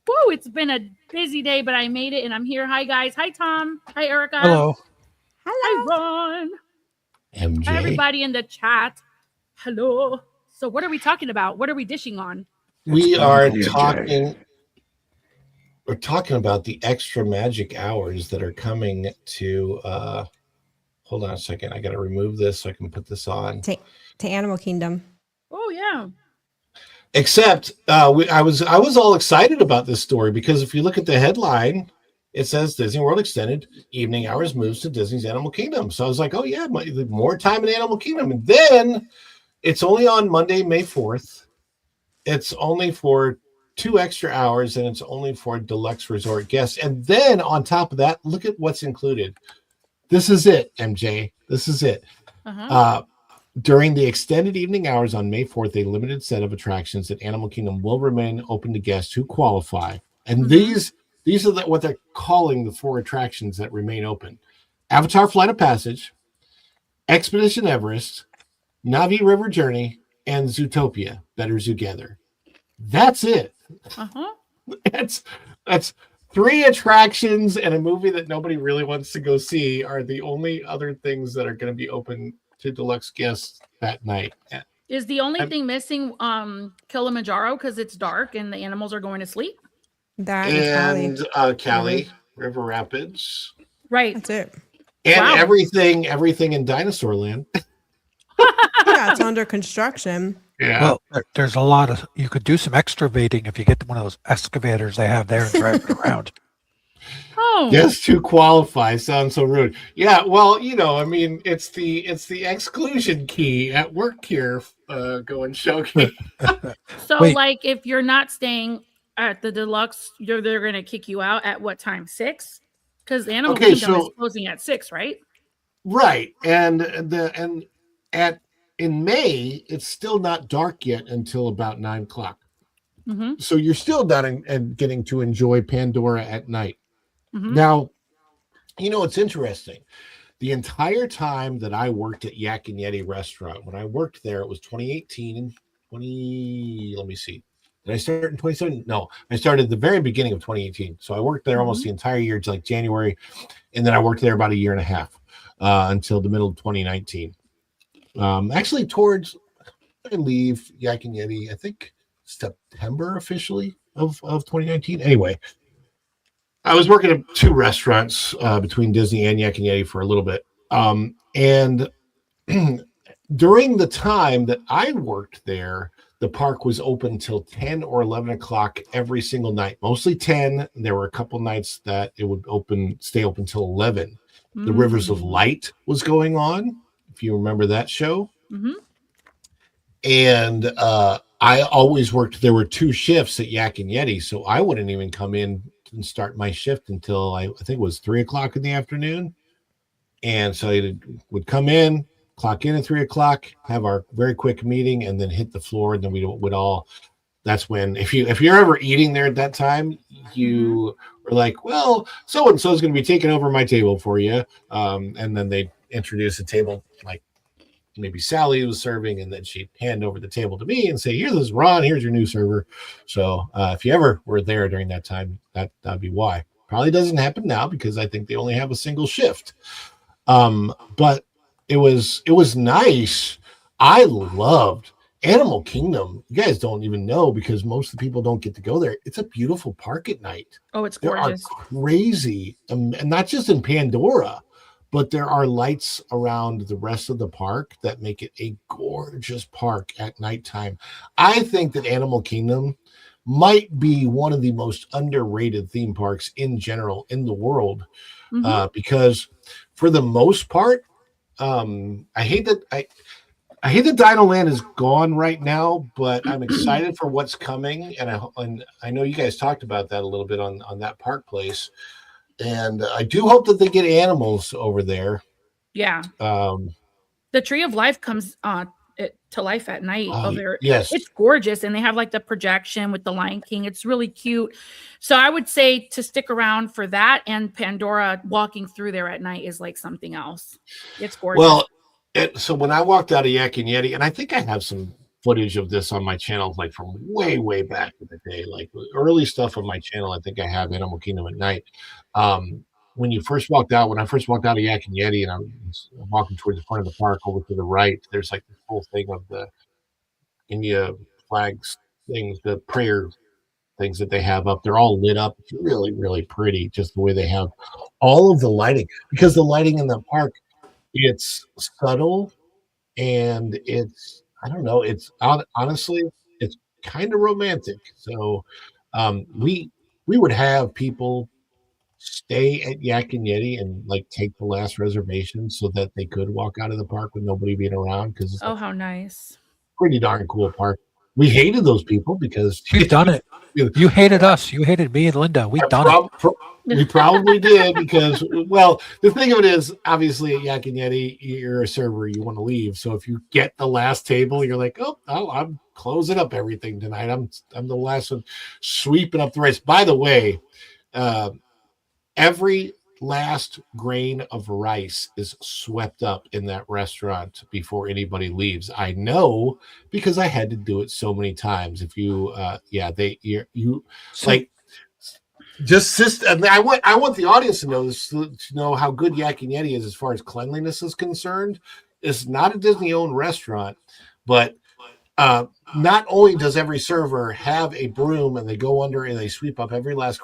Woo, it's been a busy day, but I made it and I'm here. Hi, guys. Hi, Tom. Hi, Erica. Hello. Hi, Ron. MJ. Hi, everybody in the chat. Hello. So what are we talking about? What are we dishing on? We are talking. We're talking about the extra magic hours that are coming to. Hold on a second. I got to remove this so I can put this on. To Animal Kingdom. Oh yeah. Except I was all excited about this story because if you look at the headline, it says Disney World Extended Evening Hours moves to Disney's Animal Kingdom. So I was like, oh yeah, more time in Animal Kingdom. And then it's only on Monday, May 4th. It's only for 2 extra hours and it's only for deluxe resort guests. And then on top of that, look at what's included. This is it, MJ. This is it. During the extended evening hours on May 4th, a limited set of attractions at Animal Kingdom will remain open to guests who qualify. And these are what they're calling the 4 attractions that remain open. Avatar Flight of Passage, Expedition Everest, Navi River Journey, and Zootopia, Better Together. That's it. That's 3 attractions and a movie that nobody really wants to go see are the only other things that are going to be open to deluxe guests that night. Is the only thing missing Kilimanjaro because it's dark and the animals are going to sleep? And Cali, River Rapids. Right. That's it. And everything in Dinosaur Land. Yeah, it's under construction. Yeah. Well, there's a lot of you could do some excavating if you get one of those excavators they have there and drive it around. Oh, Guess to qualify sounds so rude. Yeah, well, I mean, it's the exclusion key at work here. Going showcase. so Wait. like if you're not staying at the deluxe, they're gonna kick you out at what time? 6? Because Animal Okay, Kingdom is so closing at 6, right? right, and at in May, it's still not dark yet until about 9 o'clock. Mm-hmm. So you're still not and getting to enjoy Pandora at night. Mm-hmm. Now, it's interesting. The entire time that I worked at Yak and Yeti restaurant, when I worked there, it was 2018 and 20. Let me see. Did I start in 27? No, I started at the very beginning of 2018. So I worked there almost the entire year to like January, and then I worked there about a year and a half until the middle of 2019. Actually, towards I leave Yak and Yeti, I think September officially of 2019. Anyway, I was working at 2 restaurants between Disney and Yak and Yeti for a little bit. And during the time that I worked there, the park was open till 10 or 11 o'clock every single night, mostly 10. There were a couple nights that it would stay open till 11. The Rivers of Light was going on, if you remember that show. Mm-hmm. And I always worked. There were 2 shifts at Yak and Yeti, so I wouldn't even come in and start my shift until I think it was 3 o'clock in the afternoon. And so I would come in, clock in at 3 o'clock, have our very quick meeting, and then hit the floor. And then we would all. That's when, if you're ever eating there at that time, you are like, well, so and so is going to be taking over my table for you. And then they introduce a table like. Maybe Sally was serving, and then she'd hand over the table to me and say, "Here's this Ron. Here's your new server." So if you ever were there during that time, that'd be why. Probably doesn't happen now because I think they only have a single shift. But it was nice. I loved Animal Kingdom. You guys don't even know because most of the people don't get to go there. It's a beautiful park at night. Oh, it's There are gorgeous. crazy, and not just in Pandora. But there are lights around the rest of the park that make it a gorgeous park at nighttime. I think that Animal Kingdom might be one of the most underrated theme parks in general in the world because for the most part, I hate that Dino Land is gone right now, but I'm excited for what's coming, and I know you guys talked about that a little bit on that park place. And I do hope that they get animals over there. Yeah. The Tree of Life comes to life at night. Yes. It's gorgeous. And they have like the projection with the Lion King. It's really cute. So I would say to stick around for that, and Pandora walking through there at night is like something else. It's gorgeous. Well, so when I walked out of Yak and Yeti, and I think I have some footage of this on my channel, like from way, way back in the day, like early stuff on my channel. I think I have Animal Kingdom at night. When I first walked out of Yak and Yeti, and I was walking towards the front of the park over to the right, there's like this whole thing of the India flags things, the prayer things that they have up. They're all lit up. It's really, really pretty, just the way they have all of the lighting, because the lighting in the park, it's subtle and it's, I don't know, it's honestly, it's kind of romantic. So we would have people stay at Yak and Yeti and like take the last reservation so that they could walk out of the park with nobody being around, because it's oh, how nice. pretty darn cool park. We hated those people because We've done it. You hated us. You hated me and Linda. We've done it. We probably did because, well, the thing of it is, obviously at Yak and Yeti, you're a server, you want to leave. So if you get the last table, you're like, oh, I'm closing up everything tonight. I'm the last one sweeping up the rice. By the way, every last grain of rice is swept up in that restaurant before anybody leaves. I know because I had to do it so many times. If you, like. I want the audience to know this, to know how good Yak and Yeti is as far as cleanliness is concerned. It's not a Disney-owned restaurant, but not only does every server have a broom and they go under and they sweep up every last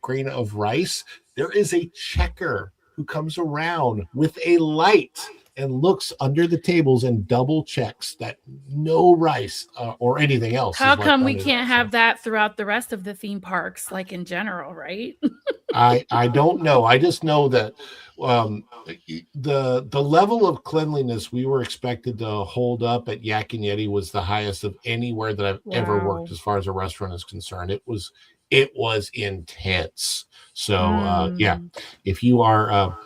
grain of rice, there is a checker who comes around with a light and looks under the tables and double checks that no rice or anything else. How is left come we under can't that. have that throughout the rest of the theme parks, like in general, right? I don't know. I just know that the level of cleanliness we were expected to hold up at Yak and Yeti was the highest of anywhere that I've ever worked as far as a restaurant is concerned. It was intense. So yeah, if you are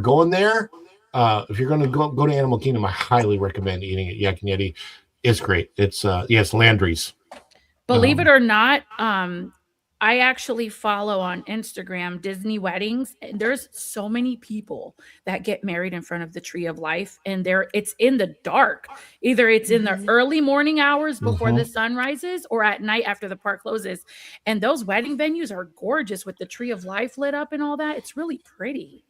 going there, if you're going to go to Animal Kingdom, I highly recommend eating at Yak and Yeti. It's great. It's it's Landry's. Believe it or not, I actually follow on Instagram Disney weddings, and there's so many people that get married in front of the Tree of Life, and it's in the dark. Either it's in the early morning hours before the sun rises, or at night after the park closes. And those wedding venues are gorgeous with the Tree of Life lit up and all that. It's really pretty.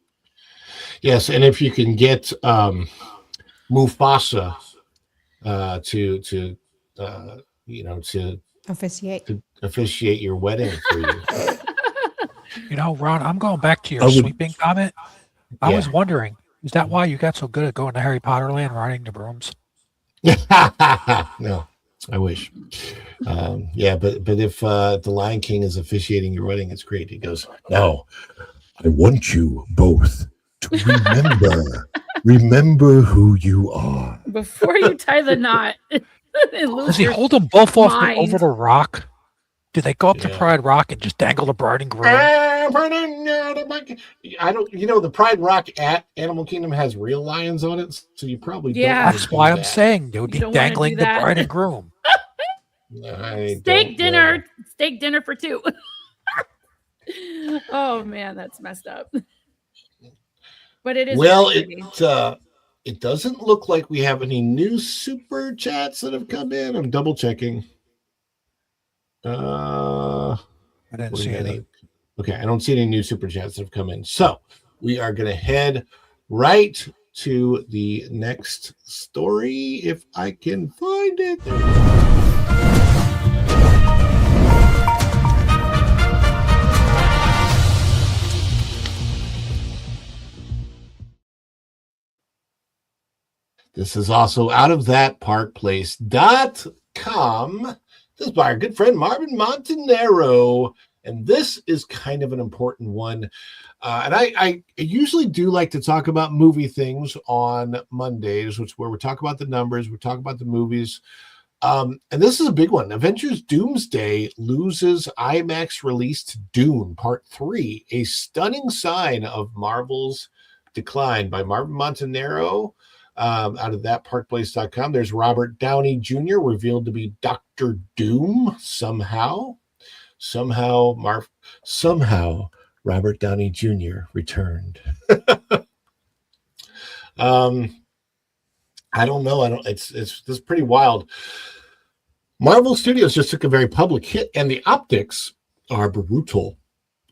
Yes, and if you can get Mufasa to officiate your wedding for you. Ron, I'm going back to your sweeping comment. I was wondering, is that why you got so good at going to Harry Potter Land riding the brooms? No, I wish. But if the Lion King is officiating your wedding, it's great. He goes, Now, I want you both to remember who you are. Before you tie the knot. Does he hold them both off over the rock? Do they go up to Pride Rock and just dangle the bride and groom? I don't. The Pride Rock at Animal Kingdom has real lions on it, so you probably don't. That's why I'm saying they would be dangling the bride and groom. Steak dinner for two. Oh man, that's messed up. But it is it doesn't look like we have any new super chats that have come in. I'm double checking. I didn't see any. Okay, I don't see any new super chats that have come in. So we are going to head right to the next story if I can find it. This is also out of that parkplace.com. This is by our good friend Marvin Montanero. And this is kind of an important one. And I usually do like to talk about movie things on Mondays, where we talk about the numbers, we talk about the movies. And this is a big one. Avengers Doomsday loses IMAX release to Dune Part 3, a stunning sign of Marvel's decline, by Marvin Montanero. Out of that parkplace.com. There's Robert Downey Jr. revealed to be Dr. Doom somehow Robert Downey Jr. returned. I don't know. It's pretty wild. Marvel Studios just took a very public hit, and the optics are brutal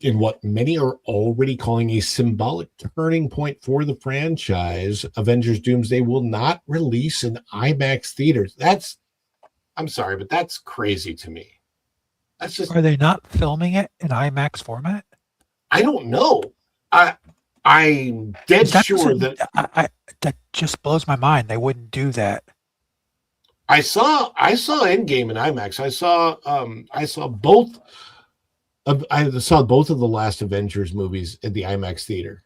in what many are already calling a symbolic turning point for the franchise. Avengers Doomsday will not release in IMAX theaters. I'm sorry, but that's crazy to me. That's just. Are they not filming it in IMAX format? I don't know. I'm dead sure that just blows my mind. They wouldn't do that. I saw Endgame in IMAX. I saw both. I saw both of the last Avengers movies at the IMAX theater,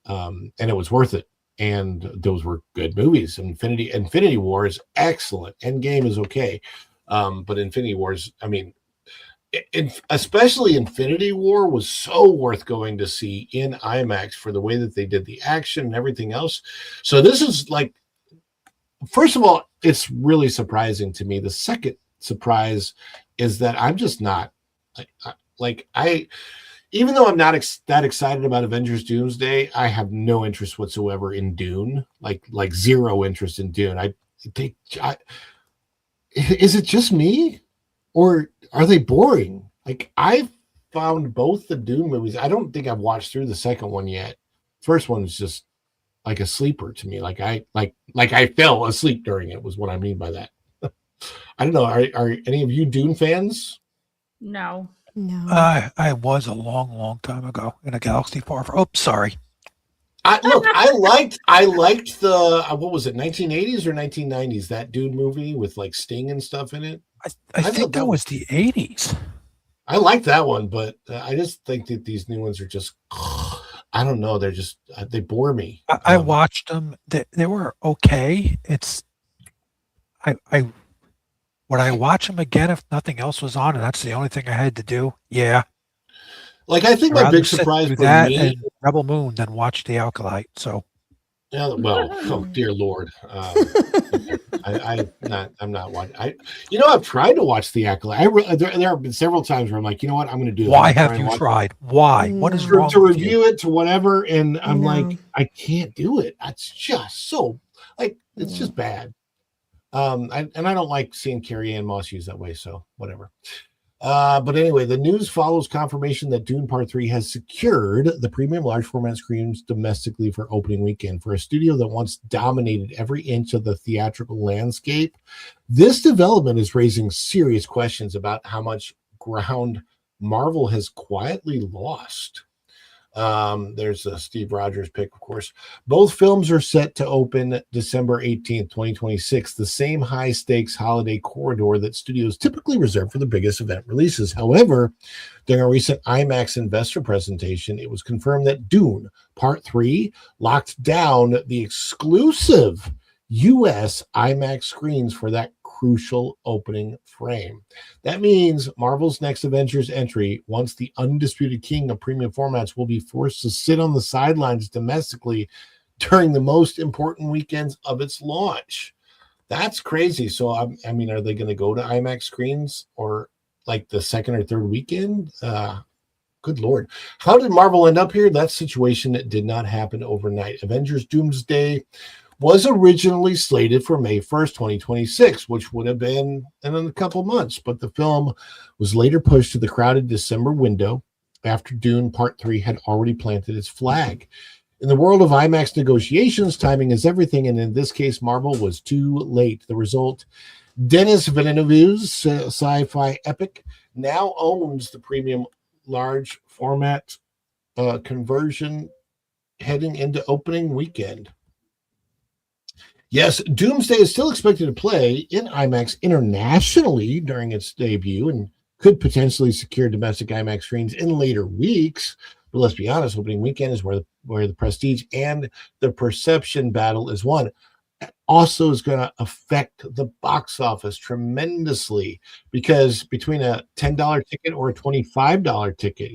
and it was worth it. And those were good movies. Infinity War is excellent. Endgame is okay, but Infinity War is, especially Infinity War was so worth going to see in IMAX for the way that they did the action and everything else. So this is like, first of all, it's really surprising to me. The second surprise is that I'm just not. Even though I'm not that excited about Avengers Doomsday, I have no interest whatsoever in Dune, like zero interest in Dune. Is it just me, or are they boring? I've found both the Dune movies. I don't think I've watched through the second one yet. First one is just like a sleeper to me. I fell asleep during it was what I mean by that. I don't know. Are any of you Dune fans? No. No. I was a long, long time ago in a galaxy far, far. Oh, sorry. I liked the what was it, 1980s or 1990s, that Dune movie with like Sting and stuff in it. I think that was the 80s. I like that one, but I just think that these new ones are just, I don't know, they're just they bore me. I watched them. They were okay. I would I watch them again if nothing else was on, and that's the only thing I had to do. Yeah. Like, I think I'd my big rather sit surprise through for that me, and Rebel Moon than watch The Alkalite. So yeah, well, oh dear Lord, I'm not watching. I've tried to watch The Acolyte. There have been several times where I'm like, you know what, I'm going to do this. why have you tried? Why? What is wrong to with review you? it, to whatever, and I'm like, I can't do it. That's just so, like, it's just bad. I don't like seeing Carrie Ann Moss used that way, so whatever. But anyway, the news follows confirmation that Dune Part 3 has secured the premium large format screens domestically for opening weekend. For a studio that once dominated every inch of the theatrical landscape, this development is raising serious questions about how much ground Marvel has quietly lost. There's a Steve Rogers pick, of course. Both films are set to open December 18th, 2026, the same high stakes holiday corridor that studios typically reserve for the biggest event releases. However, during a recent IMAX investor presentation, it was confirmed that Dune Part 3 locked down the exclusive US IMAX screens for that crucial opening frame. That means Marvel's next Avengers entry, once the undisputed king of premium formats, will be forced to sit on the sidelines domestically during the most important weekends of its launch. That's crazy. So, I mean, are they going to go to IMAX screens or like the second or third weekend? Good Lord. How did Marvel end up here? That situation did not happen overnight. Avengers Doomsday was originally slated for May 1st, 2026, which would have been in a couple months, but the film was later pushed to the crowded December window after Dune Part 3 had already planted its flag. In the world of IMAX negotiations, timing is everything, and in this case, Marvel was too late. The result, Denis Villeneuve's sci-fi epic now owns the premium large format conversion heading into opening weekend. Yes, Doomsday is still expected to play in IMAX internationally during its debut and could potentially secure domestic IMAX screens in later weeks. But let's be honest, opening weekend is where the prestige and the perception battle is won. It also is going to affect the box office tremendously because between a $10 ticket or a $25 ticket,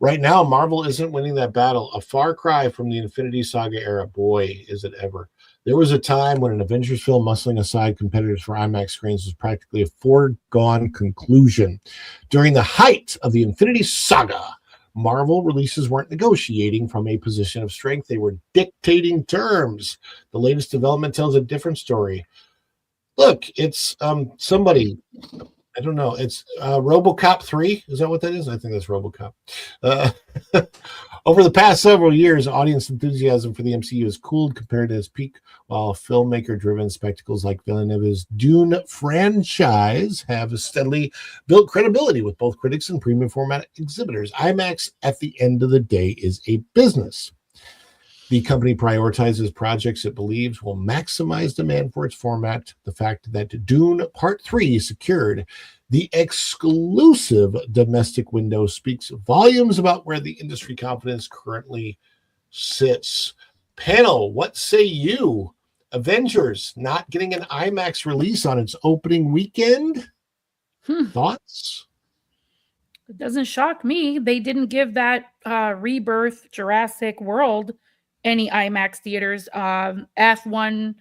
right now, Marvel isn't winning that battle. A far cry from the Infinity Saga era. Boy, is it ever. There was a time when an Avengers film, muscling aside competitors for IMAX screens, was practically a foregone conclusion. During the height of the Infinity Saga, Marvel releases weren't negotiating from a position of strength. They were dictating terms. The latest development tells a different story. Look, it's somebody... I don't know. It's RoboCop 3. Is that what that is? I think that's RoboCop. Over the past several years, audience enthusiasm for the MCU has cooled compared to its peak, while filmmaker-driven spectacles like Villeneuve's Dune franchise have steadily built credibility with both critics and premium format exhibitors. IMAX, at the end of the day, is a business. The company prioritizes projects it believes will maximize demand for its format. The fact that Dune Part 3 secured the exclusive domestic window speaks volumes about where the industry confidence currently sits. Panel, what say you? Avengers not getting an IMAX release on its opening weekend? Thoughts? It doesn't shock me. They didn't give that Rebirth Jurassic World any IMAX theaters. F1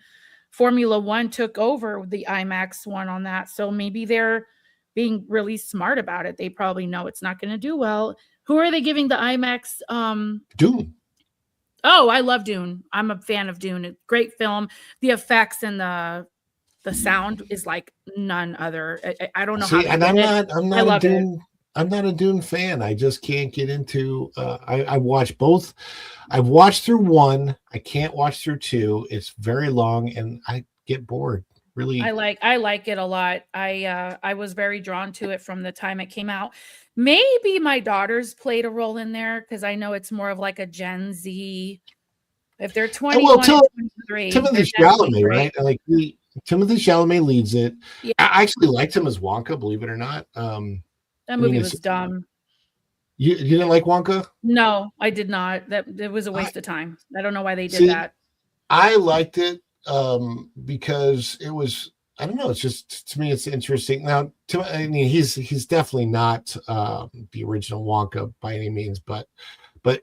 Formula One took over the IMAX one on that. So maybe they're being really smart about it. They probably know it's not going to do well. Who are they giving the IMAX? Dune. Oh, I love Dune. I'm a fan of Dune. It's a great film. The effects and the sound is like none other. I don't know how. And I'm not a Dune fan. I just can't get into. I watch both. I've watched through one. I can't watch through two. It's very long, and I get bored. Really, I like it a lot. I was very drawn to it from the time it came out. Maybe my daughters played a role in there because I know it's more of like a Gen Z. If they're 21 and 23, Timothy they're definitely Chalamet, great. right? Like Timothy Chalamet leads it. Yeah. I actually liked him as Wonka, believe it or not. That movie was dumb. You didn't like Wonka? No, I did not. That it was a waste of time. I don't know why they did See, that. I liked it because it was, I don't know, it's just, to me it's interesting. Now, I mean, he's definitely not the original Wonka by any means, but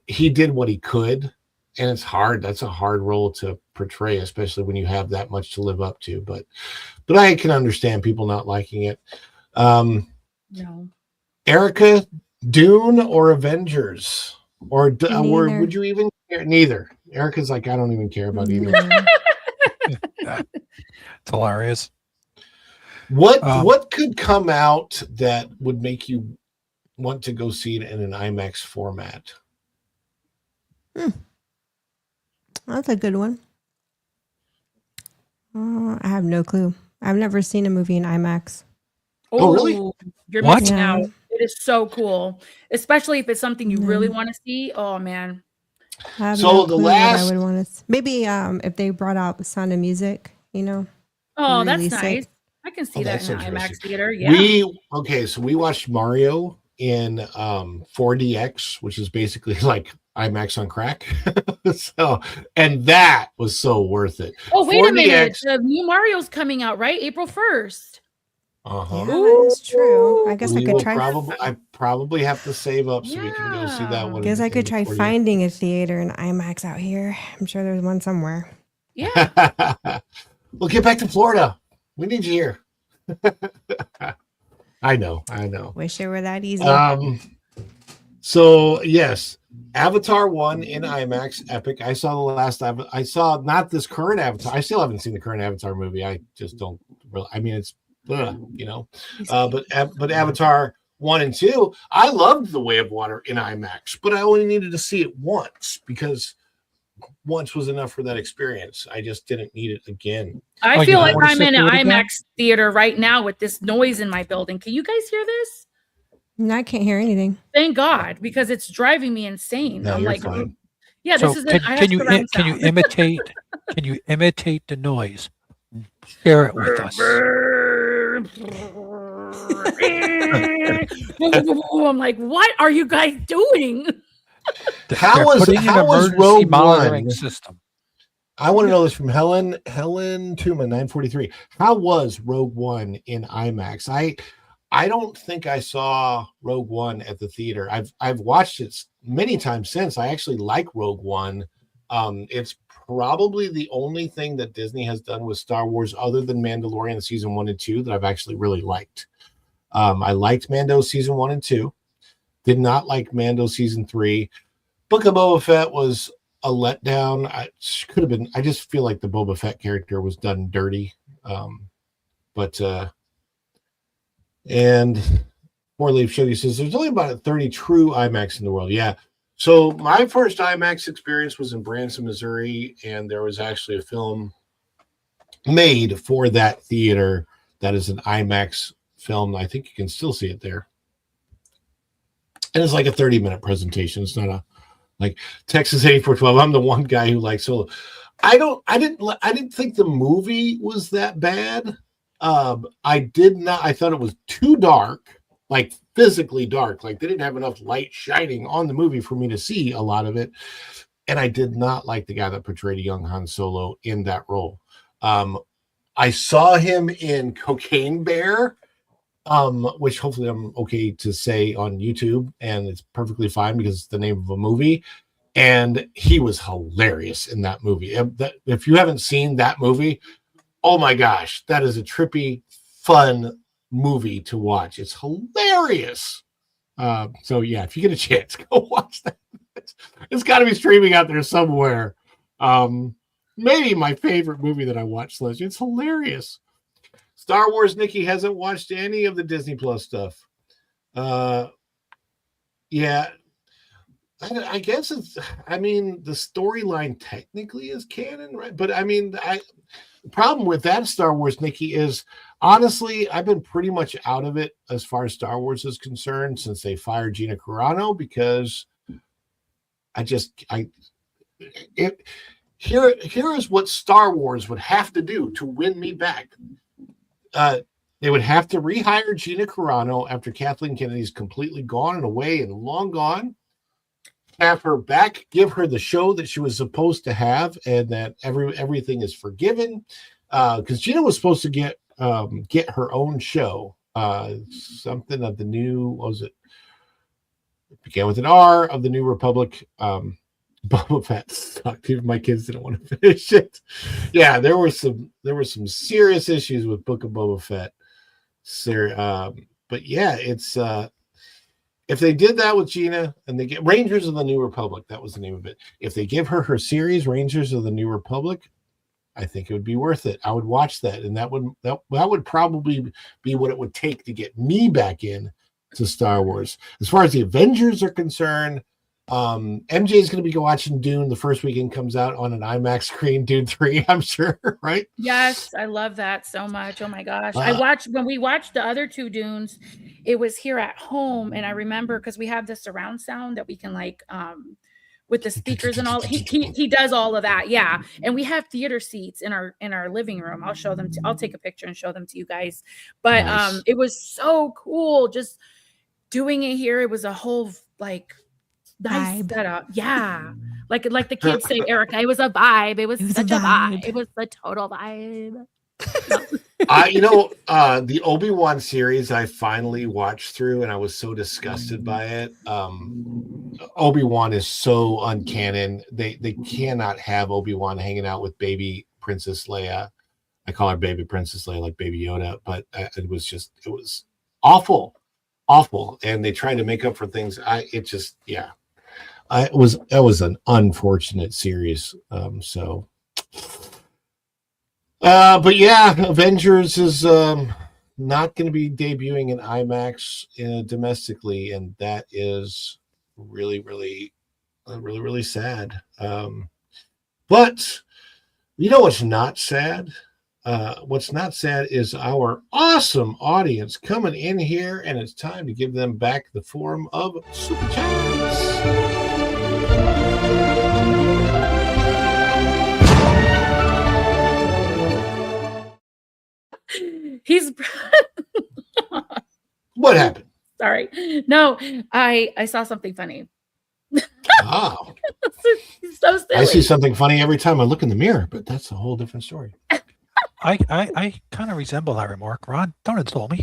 he did what he could, and it's hard. That's a hard role to portray, especially when you have that much to live up to. But I can understand people not liking it. No. Erica, Dune or Avengers? Or would you even care? Neither. Erica's like, I don't even care about either. It's hilarious. What could come out that would make you want to go see it in an IMAX format? That's a good one. I have no clue. I've never seen a movie in IMAX. Oh, really? You're What? missing Yeah. out. It is so cool, especially if it's something you really want to see. Oh man. I have So no the clue last- what I would want to. Maybe if they brought out the Sound of Music, you know. Oh, that's release it. nice. I can see that that's in an IMAX interesting. theater. Yeah. So we watched Mario in 4DX, which is basically like IMAX on crack. And that was so worth it. Oh, wait a minute. 4DX The new Mario's coming out, right? April 1st. Uh-huh. Yeah, that is true. I guess I could try. I probably have to save up so we can go see that one. I guess I in could try 4DX. finding a theater in IMAX out here. I'm sure there's one somewhere. Yeah. Well, get back to Florida. We need you here. I know. Wish it were that easy. So yes, Avatar 1 in IMAX, epic. I saw the last I saw not this current Avatar. I still haven't seen the current Avatar movie. I just don't really, I mean, it's you know. But Avatar 1 and 2, I loved The Way of Water in IMAX, but I only needed to see it once because once was enough for that experience. I just didn't need it again. I feel like I'm in an IMAX theater right now with this noise in my building. Can you guys hear this? No, I can't hear anything. Thank God, because it's driving me insane. No, I'm you're like, fine. yeah, So this is can you imitate the noise? Share it with us. I'm like, what are you guys doing? How was Rogue monitoring One? system? I want to know this from Helen Tuma 943. How was Rogue One in IMAX? I don't think I saw Rogue One at the theater. I've watched it many times since. I actually like Rogue One. It's probably the only thing that Disney has done with Star Wars other than Mandalorian season 1 and 2 that I've actually really liked. I liked Mando season 1 and 2. Did not like Mando season 3. Book of Boba Fett was a letdown. Could have been. I just feel like the Boba Fett character was done dirty. And Four Leaf Shady says there's only about 30 true IMAX in the world. Yeah. So my first IMAX experience was in Branson, Missouri, and there was actually a film made for that theater that is an IMAX film. I think you can still see it there. And it's like a 30-minute presentation. It's not a like Texas 8412. I'm the one guy who likes Solo. I didn't think the movie was that bad. I thought it was too dark, like physically dark. Like they didn't have enough light shining on the movie for me to see a lot of it. And I did not like the guy that portrayed a young Han Solo in that role. I saw him in Cocaine Bear, which hopefully I'm okay to say on YouTube, and it's perfectly fine because it's the name of a movie. And he was hilarious in that movie. If you haven't seen that movie, oh my gosh, that is a trippy, fun movie to watch. It's hilarious. So yeah, if you get a chance, go watch that. It's got to be streaming out there somewhere. Maybe my favorite movie that I watched last year. It's hilarious. Star Wars Nikki hasn't watched any of the Disney Plus stuff. Yeah. I guess it's. I mean, the storyline technically is canon, right? But I mean, the problem with that Star Wars, Nikki, is honestly, I've been pretty much out of it as far as Star Wars is concerned since they fired Gina Carano because here is what Star Wars would have to do to win me back. They would have to rehire Gina Carano after Kathleen Kennedy's completely gone and away and long gone. Have her back, give her the show that she was supposed to have, and that everything is forgiven. Because Gina was supposed to get her own show, something of the new, what was it? It began with an R, of the New Republic. Boba Fett sucked. Even my kids didn't want to finish it. Yeah, there were some serious issues with Book of Boba Fett. But yeah, it's if they did that with Gina and they get Rangers of the New Republic, that was the name of it. If they give her series, Rangers of the New Republic, I think it would be worth it. I would watch that, and that would probably be what it would take to get me back in to Star Wars. As far as the Avengers are concerned, MJ is going to be watching Dune the first weekend comes out on an IMAX screen, Dune 3, I'm sure, right? Yes, I love that so much. Oh my gosh. When we watched the other two Dunes, it was here at home. And I remember because we have the surround sound that we can with the speakers and all. He does all of that. Yeah. And we have theater seats in our living room. I'll show them I'll take a picture and show them to you guys. But Nice. it was so cool just doing it here. It was a whole nice setup. Yeah. Like the kids say, Erica, it was a vibe. It was such a vibe. It was the total vibe. The Obi-Wan series I finally watched through and I was so disgusted by it. Obi-Wan is so uncanon. They cannot have Obi-Wan hanging out with baby Princess Leia. I call her baby Princess Leia like Baby Yoda, but it was awful. And they tried to make up for things. That was an unfortunate series. But yeah, Avengers is not going to be debuting in IMAX domestically, and that is really, really, really, really sad. But you know what's not sad? What's not sad is our awesome audience coming in here, and it's time to give them back the form of Super Chats. What happened? Sorry. No, I saw something funny. Wow. He's so silly. I see something funny every time I look in the mirror, but that's a whole different story. I kind of resemble that remark. Ron, don't insult me.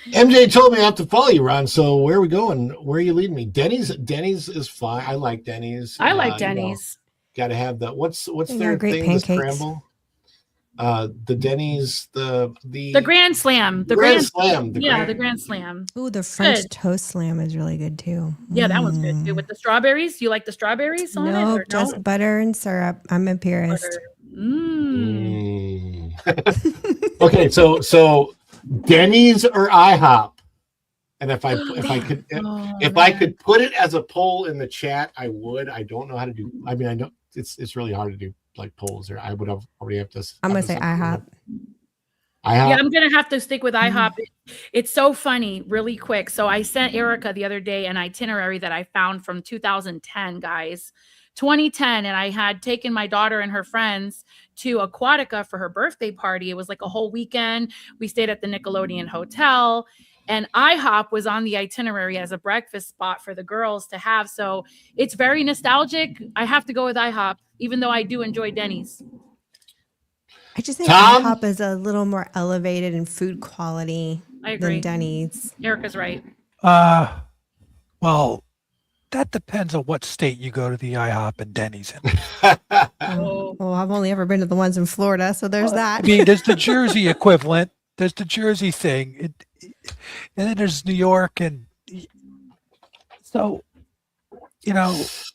MJ told me I have to follow you, Ron. So where are we going? Where are you leading me? Denny's is fine. I like Denny's. I like Denny's. Got to have that. What's They their got great thing? pancakes. The scramble. The Denny's, the Grand Slam. The Grand Slam. The Grand Slam. Ooh, the French Good. toast slam is really good too. Yeah, that one's good too. With the strawberries. You like the strawberries on it? Nope, Or just no? butter and syrup. I'm a purist. Okay, so Denny's or IHOP? And if I could put it as a poll in the chat, I would. I don't know how to do. I mean, I know it's really hard to do like polls, or I would have already have to. I'm gonna say IHOP. Yeah, I'm gonna have to stick with IHOP. It's so funny, really quick. So I sent Erica the other day an itinerary that I found from 2010, guys. 2010, and I had taken my daughter and her friends to Aquatica for her birthday party. It was like a whole weekend. We stayed at the Nickelodeon Hotel, and IHOP was on the itinerary as a breakfast spot for the girls to have. So it's very nostalgic. I have to go with IHOP, even though I do enjoy Denny's. I just think IHOP is a little more elevated in food quality I agree. than Denny's. Erica's right. Well, that depends on what state you go to the IHOP and Denny's in. Well, I've only ever been to the ones in Florida, so there's that. I mean, there's the Jersey equivalent. There's the Jersey thing, and then there's New York, and so it's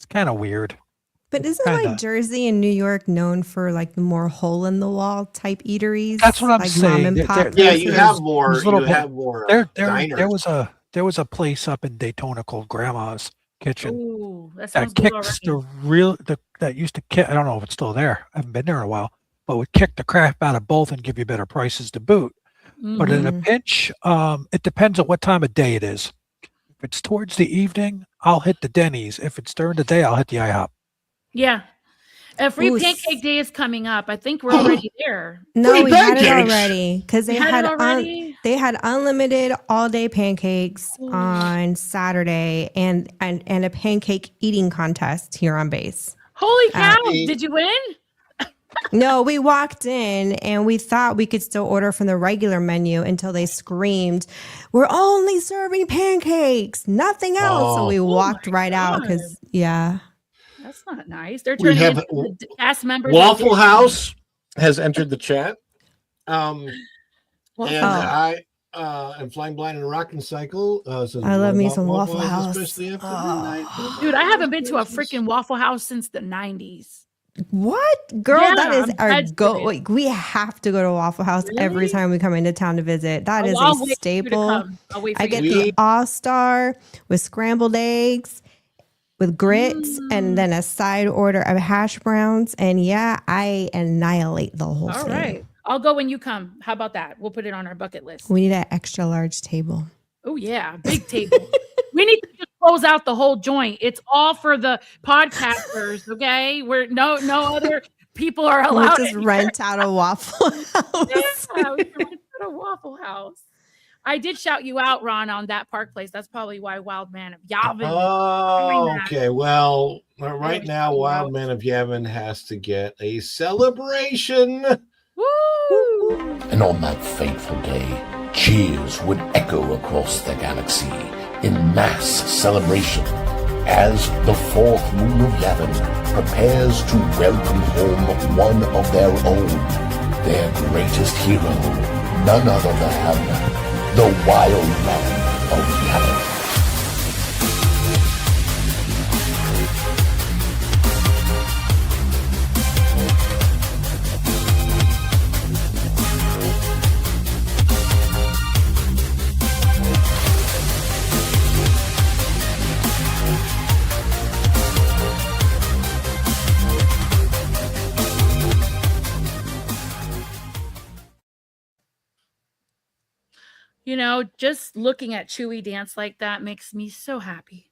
kind of weird. But isn't Kinda. like Jersey and New York known for like the more hole in the wall type eateries? That's what I'm like saying. Mom and pop Yeah, you places? have more. There's little You bit- have more There diners. was a place up in Daytona called Grandma's Kitchen Ooh, that that sounds good kicks already. that used to kick. I don't know if it's still there. I haven't been there in a while, but would kick the crap out of both and give you better prices to boot. But in a Mhm. pinch, it depends on what time of day it is. If it's towards the evening, I'll hit the Denny's. If it's during the day, I'll hit the IHOP. Yeah. A free Ooh, pancake day is coming up. I think we're already there. No, Free we had it pancakes. already because We had it already? they had unlimited all day pancakes Ooh. on Saturday and a pancake eating contest here on base. Holy cow! the- Did you win? No, we walked in and we thought we could still order from the regular menu until they screamed, "We're only serving pancakes, nothing else." So Oh. we walked my right out God. because yeah. That's not nice. They're We turning have into the cast members. Waffle House has entered the chat. And Waffle House. I am Flying Blind and Rockin' Cycle. Says, I love "What me about some Waffle House." especially after Oh. midnight?" Dude, I haven't been to a freaking Waffle House since the 90s. What? Girl, Yeah, that is I'm our dead go. serious. Like, we have to go to Waffle House every Really? time we come into town to visit. That is I'll a wait for you to staple. come. I'll wait for I you get to the come. All-Star with scrambled eggs, with grits, and then a side order of hash browns. And yeah, I annihilate the whole All thing. right. I'll go when you come. How about that? We'll put it on our bucket list. We need an extra large table. Oh, yeah. Big table. We need to just close out the whole joint. It's all for the podcasters, okay? We're no other people are We'll allowed. just in rent out a Waffle House. Yeah, we can rent out a Waffle House. I did shout you out, Ron, on that Park Place. That's probably why Wild Man of Yavin. Oh, okay. Well, right was now, shouting Wild out. Man of Yavin has to get a celebration. Woo! And on that fateful day, cheers would echo across the galaxy in mass celebration as the fourth moon of Yavin prepares to welcome home one of their own, their greatest hero, none other than the Wild Man of Yavin. You know, just looking at Chewy dance like that makes me so happy.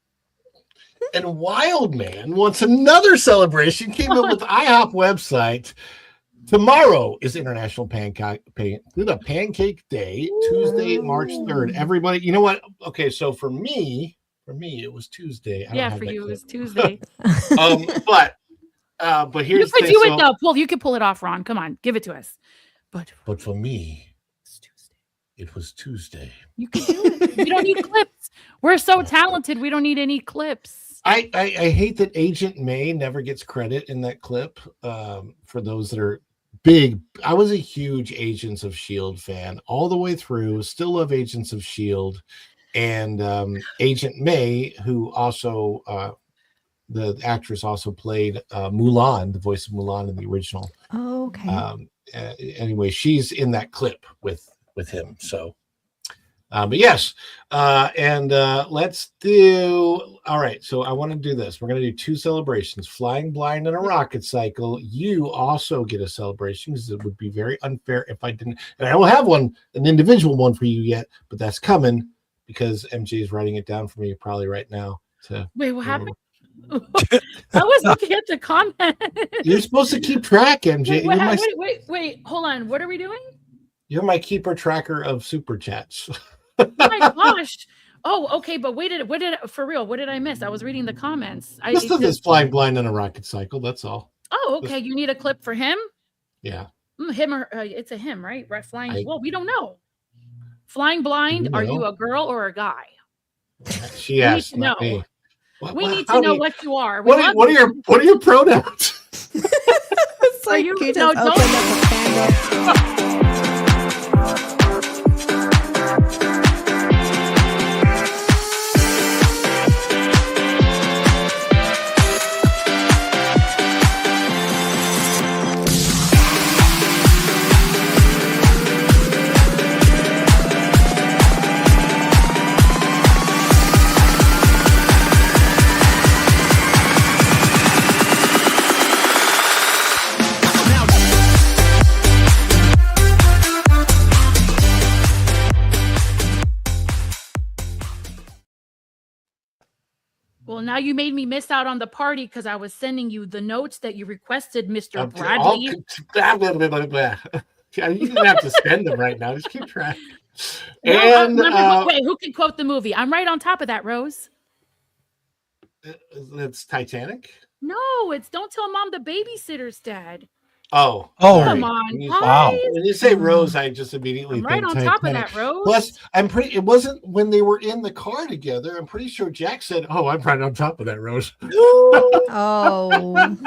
And Wild Man wants another celebration. Came up with the IHOP website. Tomorrow is International Pancake Day, Tuesday, March 3rd. Everybody, you know what? Okay, so for me, it was Tuesday. I don't Yeah, have for that you, it clip. was Tuesday. But You here's could the do thing. it though. Pull. You could pull it off, Ron. Come on, give it to us. But for me, it was Tuesday. You can do it. We don't need clips. We're so talented. We don't need any clips. I hate that Agent May never gets credit in that clip. For those that are big, I was a huge Agents of S.H.I.E.L.D. fan all the way through. Still love Agents of S.H.I.E.L.D. And Agent May, who also the actress also played Mulan, the voice of Mulan in the original. Oh, okay. Anyway, she's in that clip with him. So, but yes, let's do. All right, so I want to do this. We're going to do two celebrations: Flying Blind and a Rocket Cycle. You also get a celebration because it would be very unfair if I didn't. And I don't have an individual one for you yet, but that's coming because MJ is writing it down for me probably right now. Wait, what happened? I was looking at the comment. You're supposed to keep track, MJ. Wait, hold on. What are we doing? You're my keeper tracker of super chats. Oh my gosh. Oh, okay, but for real, what did I miss? I was reading the comments. Just of this Flying Blind and a Rocket Cycle, that's all. Oh, okay. You need a clip for him? Yeah. Him or it's a him, right? Flying. Well, we don't know. Flying Blind, are you a girl or a guy? She asked, not me. We need to know what you are. What are your pronouns? It's like you just opened up a Pandora. Well, now you made me miss out on the party because I was sending you the notes that you requested, Mr. All, Bradley. blah, blah, blah, blah, blah. Yeah, you didn't have to send them right now. Just keep trying. No, And wait, who can quote the movie? I'm right on top of that, Rose. That's Titanic. No, it's Don't Tell Mom the Babysitter's Dead. Oh, come on, guys. When you say Rose, I just immediately I'm right think on Titanic. top of that, Rose. Plus, it wasn't when they were in the car together. I'm pretty sure Jack said, "Oh, I'm right on top of that, Rose." Oh. And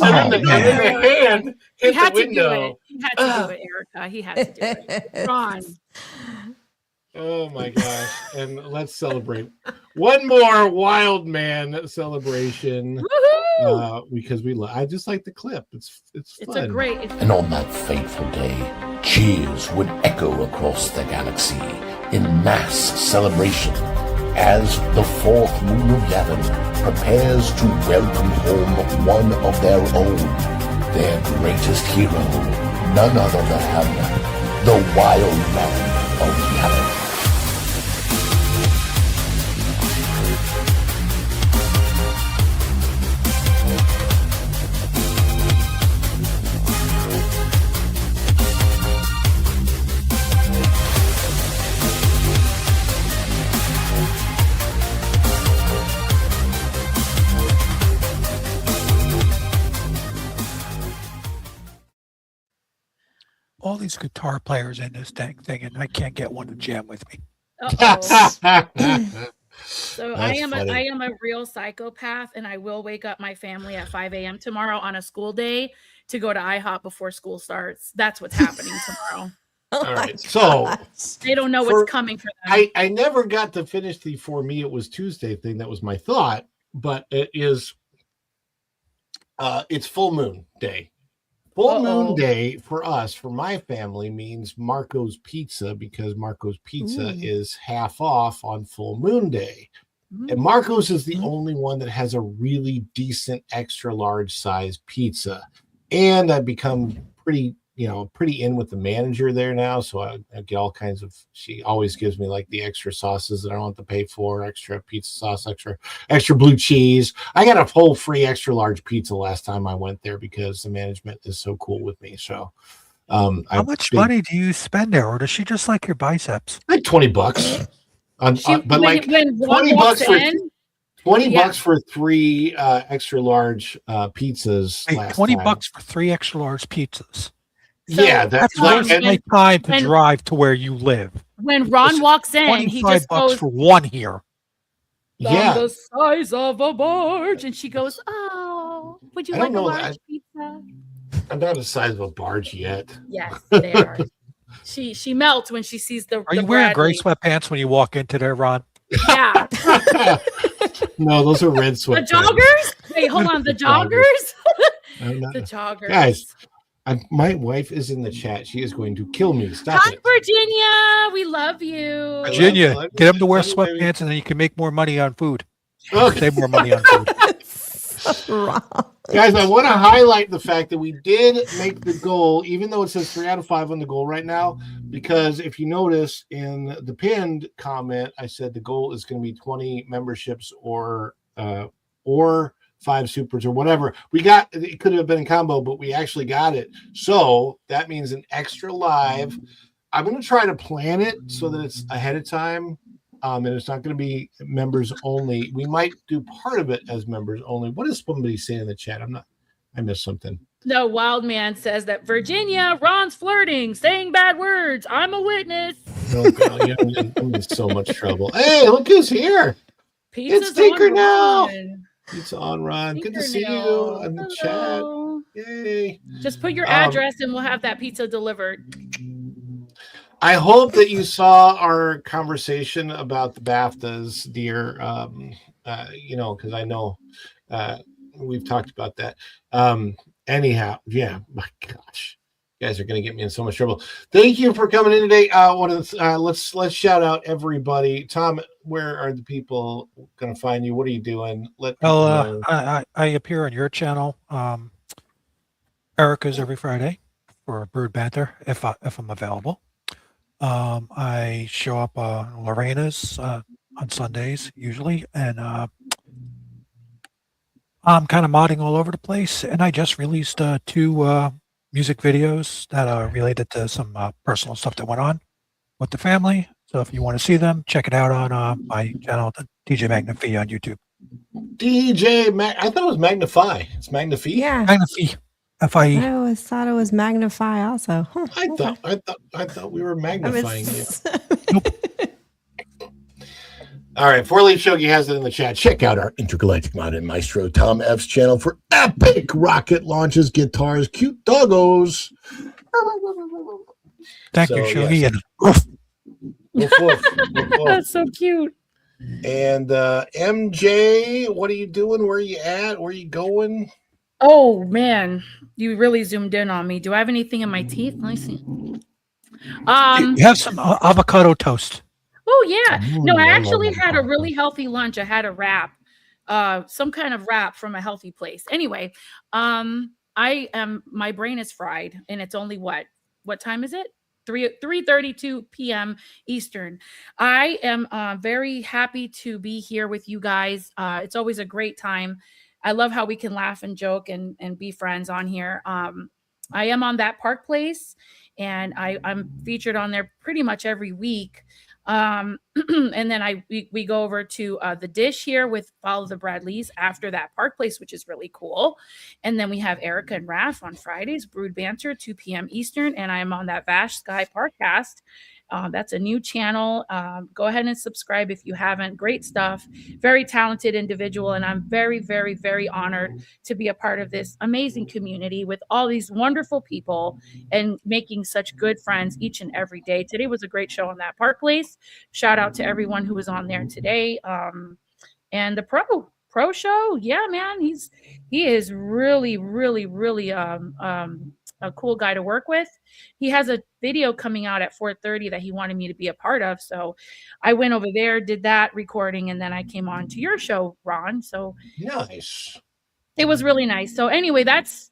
then the hand hit the window. He had to do it, Erica. He had to do it. Ron. Oh my gosh. And let's celebrate one more wild man celebration. Because I just like the clip. It's fun. a great. And on that fateful day, cheers would echo across the galaxy in mass celebration as the fourth moon of Yavin prepares to welcome home one of their own, their greatest hero, none other than the Wild Man of Yavin. All these guitar players in this dang thing, and I can't get one to jam with me. So I am a real psychopath, and I will wake up my family at 5 a.m. tomorrow on a school day to go to IHOP before school starts. That's what's happening tomorrow. All right. So they don't know what's coming for them. I never got to finish the "For Me It Was Tuesday" thing. That was my thought, but it is it's full moon day. Full moon day for us, for my family, means Marco's Pizza, because Marco's Pizza is half off on full moon day. And Marco's is the only one that has a really decent extra large size pizza. And I've become pretty in with the manager there now. So I get all kinds of, she always gives me like the extra sauces that I don't have to pay for, extra pizza sauce, extra blue cheese. I got a whole free extra large pizza last time I went there because the management is so cool with me. So how much money do you spend there, or does she just like your biceps? Like $20. But like $20 bucks for 3 extra large pizzas. Wait, $20 for 3 extra large pizzas. So that's my time to drive to where you live. When Ron walks in, he just goes for one here. Yeah, the size of a barge, and she goes, "Oh, would you like a large pizza?" I'm not the size of a barge yet. Yes, they are. She melts when she sees the. Are you wearing gray sweatpants when you walk into there, Ron? Yeah. No, those are red sweatpants. The joggers? Wait, hold on. The joggers? The joggers. Guys, my wife is in the chat. She is going to kill me. Stop Hi, it. Virginia. We love you. Virginia, get them to wear sweatpants, and then you can make more money on food. Save more money on food. Guys, I want to highlight the fact that we did make the goal, even though it says 3 out of 5 on the goal right now, because if you notice in the pinned comment, I said the goal is going to be 20 memberships or 5 supers or whatever. It could have been in combo, but we actually got it. So that means an extra live. I'm going to try to plan it so that it's ahead of time. And it's not going to be members only. We might do part of it as members only. What does somebody say in the chat? I missed something. No, Wild Man says that Virginia, Ron's flirting, saying bad words. I'm a witness. Oh, God, I'm in so much trouble. Hey, look who's here. Pizza's it's Tinker on now. Ron. It's on Ron. Good to see you Hello. on the chat. Yay. Just put your address and we'll have that pizza delivered. I hope that you saw our conversation about the BAFTAs, dear. Because I know we've talked about that. Anyhow, yeah, my gosh, you guys are going to get me in so much trouble. Thank you for coming in today. Let's shout out everybody. Tom, where are the people going to find you? What are you doing? I appear on your channel. Erica's every Friday for Bird Banter if I'm available. I show up on Lorena's on Sundays usually, and I'm kind of modding all over the place, and I just released 2 music videos that are related to some personal stuff that went on with the family. So if you want to see them, check it out on my channel, the DJ Magnify on YouTube. I thought it was Magnify. It's Magnify. Yeah. Magnify. F-I-E. I always thought it was Magnify also. Huh, I thought we were magnifying you. Nope. All right, Four Leaf Shogi has it in the chat. Check out our Intergalactic Modern Maestro Tom F's channel for epic rocket launches, guitars, cute doggos. Thank you, Shogi. Yes. That's so cute. And MJ, what are you doing? Where are you at? Where are you going? Oh man, you really zoomed in on me. Do I have anything in my teeth? Let me see. You have some avocado toast. Oh yeah. No, I I actually love had a really healthy lunch. I had a wrap, some kind of wrap from a healthy place. Anyway, my brain is fried, and it's only what time is it? 3:32 p.m. Eastern. I am very happy to be here with you guys. It's always a great time. I love how we can laugh and joke and be friends on here. I am on That Park Place, and I'm featured on there pretty much every week. And then we go over to The Dish here with Follow the Bradleys after That Park Place, which is really cool. And then we have Erica and Raph on Fridays, Brood Banter, 2 p.m. Eastern. And I am on that Vash Sky Parkcast. That's a new channel. Go ahead and subscribe if you haven't. Great stuff. Very talented individual. And I'm very, very, very honored to be a part of this amazing community with all these wonderful people and making such good friends each and every day. Today was a great show on That Park Place. Shout out to everyone who was on there today. And the pro show. Yeah, man, he is really, really, really a cool guy to work with. He has a video coming out at 4:30 that he wanted me to be a part of. So I went over there, did that recording, and then I came on to your show, Ron. So nice. It was really nice. So anyway, that's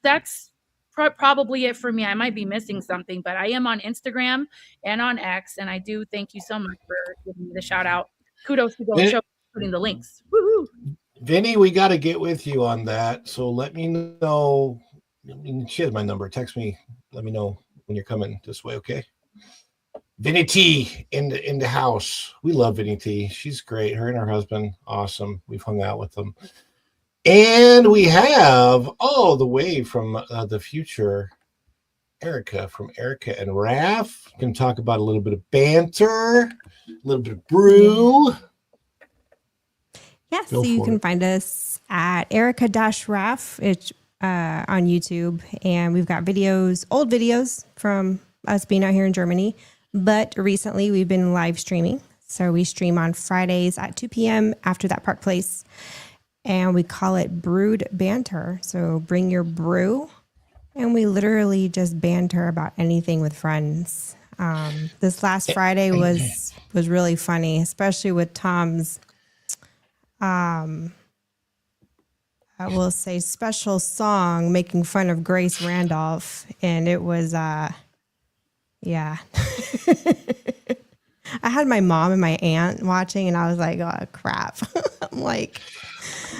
probably it for me. I might be missing something, but I am on Instagram and on X, and I do thank you so much for giving me the shout out. Kudos to the show, putting the links. Woohoo! Vinny, we got to get with you on that. So let me know. I mean, she has my number. Text me. Let me know when you're coming this way, okay? Vinny T in the house. We love Vinny T. She's great. Her and her husband, awesome. We've hung out with them. And we have all the way from the future, Erica, from Erica and Raph. Can talk about a little bit of banter, a little bit of brew. Yes, so you can find us at Erica-Raff. It's on YouTube, and we've got videos, old videos from us being out here in Germany, but recently we've been live streaming. So we stream on Fridays at 2 p.m. after That Park Place, and we call it Brood Banter. So bring your brew, and we literally just banter about anything with friends. This last Friday was really funny, especially with Tom's I will say special song making fun of Grace Randolph, and it was yeah. I had my mom and my aunt watching, and I was like, oh crap. I'm like,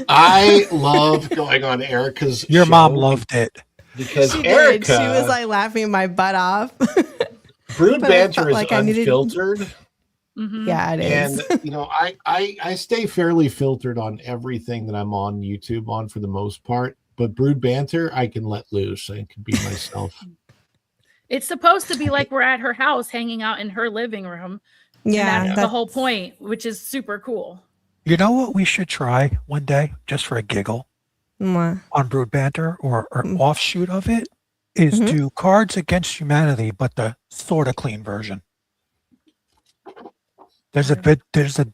I love going on Erica's Your show mom loved it. because she Erica, did. She was like laughing my butt off. Brood But I Banter felt is like I needed- unfiltered. Yeah, it is. And you know, I stay fairly filtered on everything that I'm on YouTube on for the most part. But Brood Banter, I can let loose. I can be myself. It's supposed to be like we're at her house hanging out in her living room. Yeah, And that's the whole point, which is super cool. You know what we should try one day, just for a giggle, Mwah. on Brood Banter or an offshoot of it, is do Cards Against Humanity, but the sort of clean version. There's a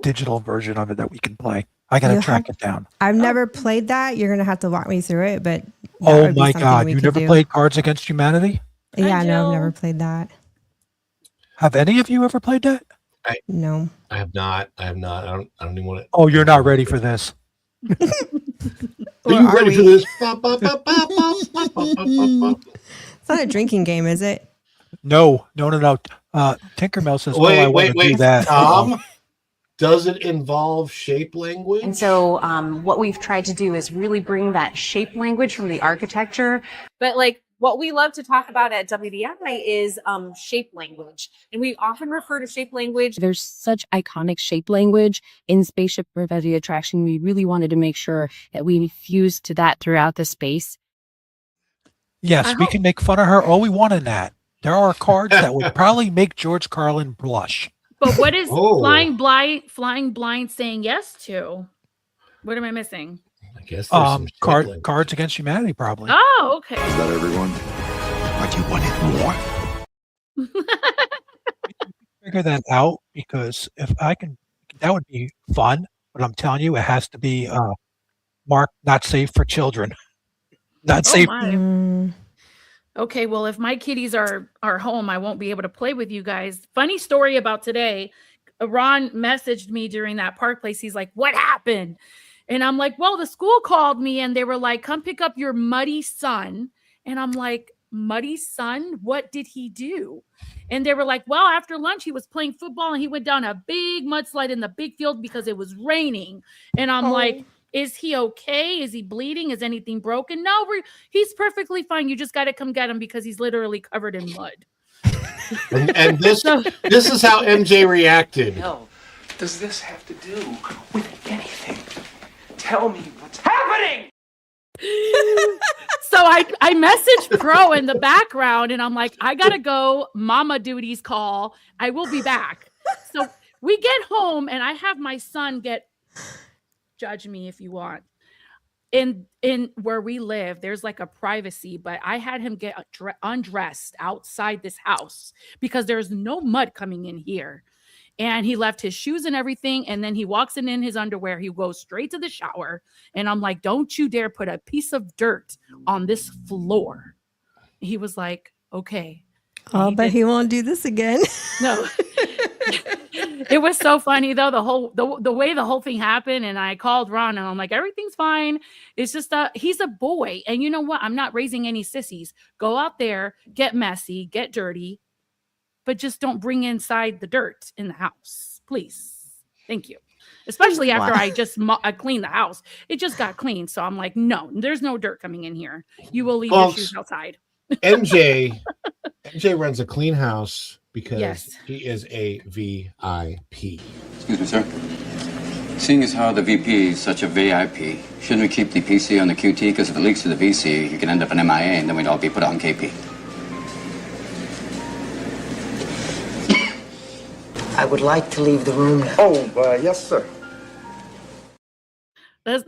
digital version of it that we can play. I gotta track it down. I've never played that. You're gonna have to walk me through it, but that Oh would be my something God! we You could never do. played Cards Against Humanity? Yeah, no, I've never played that. Have any of you ever played that? No. I have not. I don't even want to. Oh, you're not ready for this. Are you ready for this? It's not a drinking game, is it? No. Tinkerbell says, "Oh, I want to do that." Tom. Does it involve shape language? And so what we've tried to do is really bring that shape language from the architecture. But like what we love to talk about at WDI is shape language. And we often refer to shape language. There's such iconic shape language in Spaceship Reverie Attraction. We really wanted to make sure that we fused to that throughout the space. Yes, we can make fun of her all we want in that. There are cards that would probably make George Carlin blush. But what is Flying Blind saying yes to? What am I missing? I guess Cards Against Humanity, probably. Oh, okay. Is that everyone? But you wanted more. Figure that out, because if I can, that would be fun. But I'm telling you, it has to be marked not safe for children. Not safe. Okay, well, if my kitties are home, I won't be able to play with you guys. Funny story about today. Ron messaged me during that park place. He's like, what happened? And I'm like, well, the school called me and they were like, come pick up your muddy son. And I'm like, muddy son? What did he do? And they were like, well, after lunch, he was playing football and he went down a big mudslide in the big field because it was raining. And I'm like, is he okay? Is he bleeding? Is anything broken? No, he's perfectly fine. You just got to come get him because he's literally covered in mud. And this is how MJ reacted. hell does this have to do with anything? Tell me what's happening! So I messaged Pro in the background and I'm like, I gotta go. Mama duties call. I will be back. So we get home and I have my son judge me if you want. In where we live, there's like a privacy, but I had him get undressed outside this house because there's no mud coming in here. And he left his shoes and everything. And then he walks in his underwear. He goes straight to the shower. And I'm like, don't you dare put a piece of dirt on this floor. He was like, okay. I'll bet he won't do this again. No. It was so funny though, the way the whole thing happened. And I called Ron and I'm like, everything's fine. It's just he's a boy. And you know what? I'm not raising any sissies. Go out there, get messy, get dirty, but just don't bring inside the dirt in the house, please. Thank you. Especially after I just cleaned the house. It just got clean. So I'm like, no, there's no dirt coming in here. You will leave your shoes outside. MJ runs a clean house because he is a VIP. Excuse me, sir. Seeing as how the VP is such a VIP, shouldn't we keep the PC on the QT? Because if it leaks to the VC, you can end up an MIA and then we'd all be put on KP. I would like to leave the room now. Oh, yes, sir. That's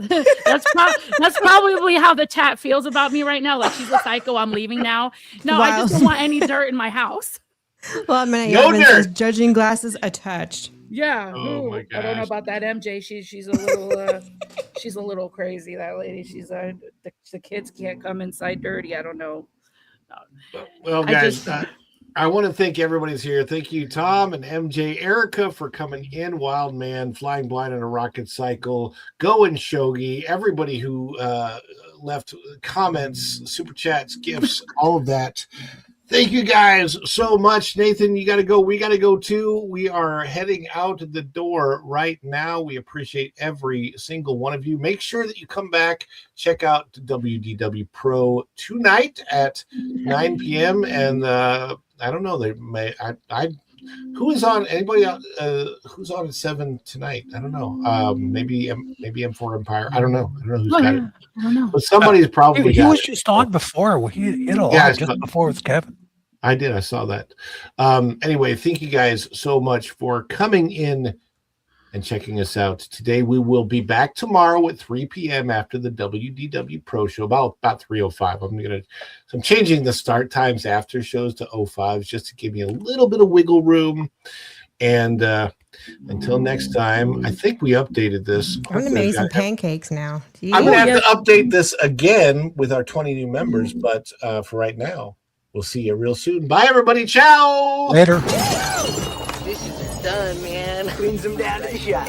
probably how the chat feels about me right now. Like, she's a psycho. I'm leaving now. No, wow. I just don't want any dirt in my house. Well, I'm gonna says judging glasses attached. Yeah. Oh my gosh. I don't know about that MJ. She's a little she's a little crazy. That lady. She's the kids can't come inside dirty. I don't know. Well, guys, I want to thank everybody's here. Thank you, Tom and MJ, Erica for coming in. Wild Man, Flying Blind on a Rocket Cycle, Go and Shogi, everybody who left comments, super chats, gifts, all of that. Thank you guys so much. Nathan, you got to go. We got to go too. We are heading out the door right now. We appreciate every single one of you. Make sure that you come back. Check out WDW Pro tonight at 9 p.m. And I don't know. They may. Who is on? Anybody? Who's on at 7 tonight? I don't know. Maybe M4 Empire. I don't know. I don't know who's got it. I don't know. But somebody's probably. He was just on before. He hit a lot just before with Kevin. I did. I saw that. Anyway, thank you guys so much for coming in and checking us out. Today we will be back tomorrow at 3 p.m. after the WDW Pro Show, about 3:05. I'm changing the start times after shows to 05s just to give me a little bit of wiggle room. And until next time, I think we updated this. I'm gonna make some pancakes now. I'm gonna have to update this again with our 20 new members, but for right now, we'll see you real soon. Bye, everybody. Ciao. Later. Dishes are done, man. Cleans them down to the shop.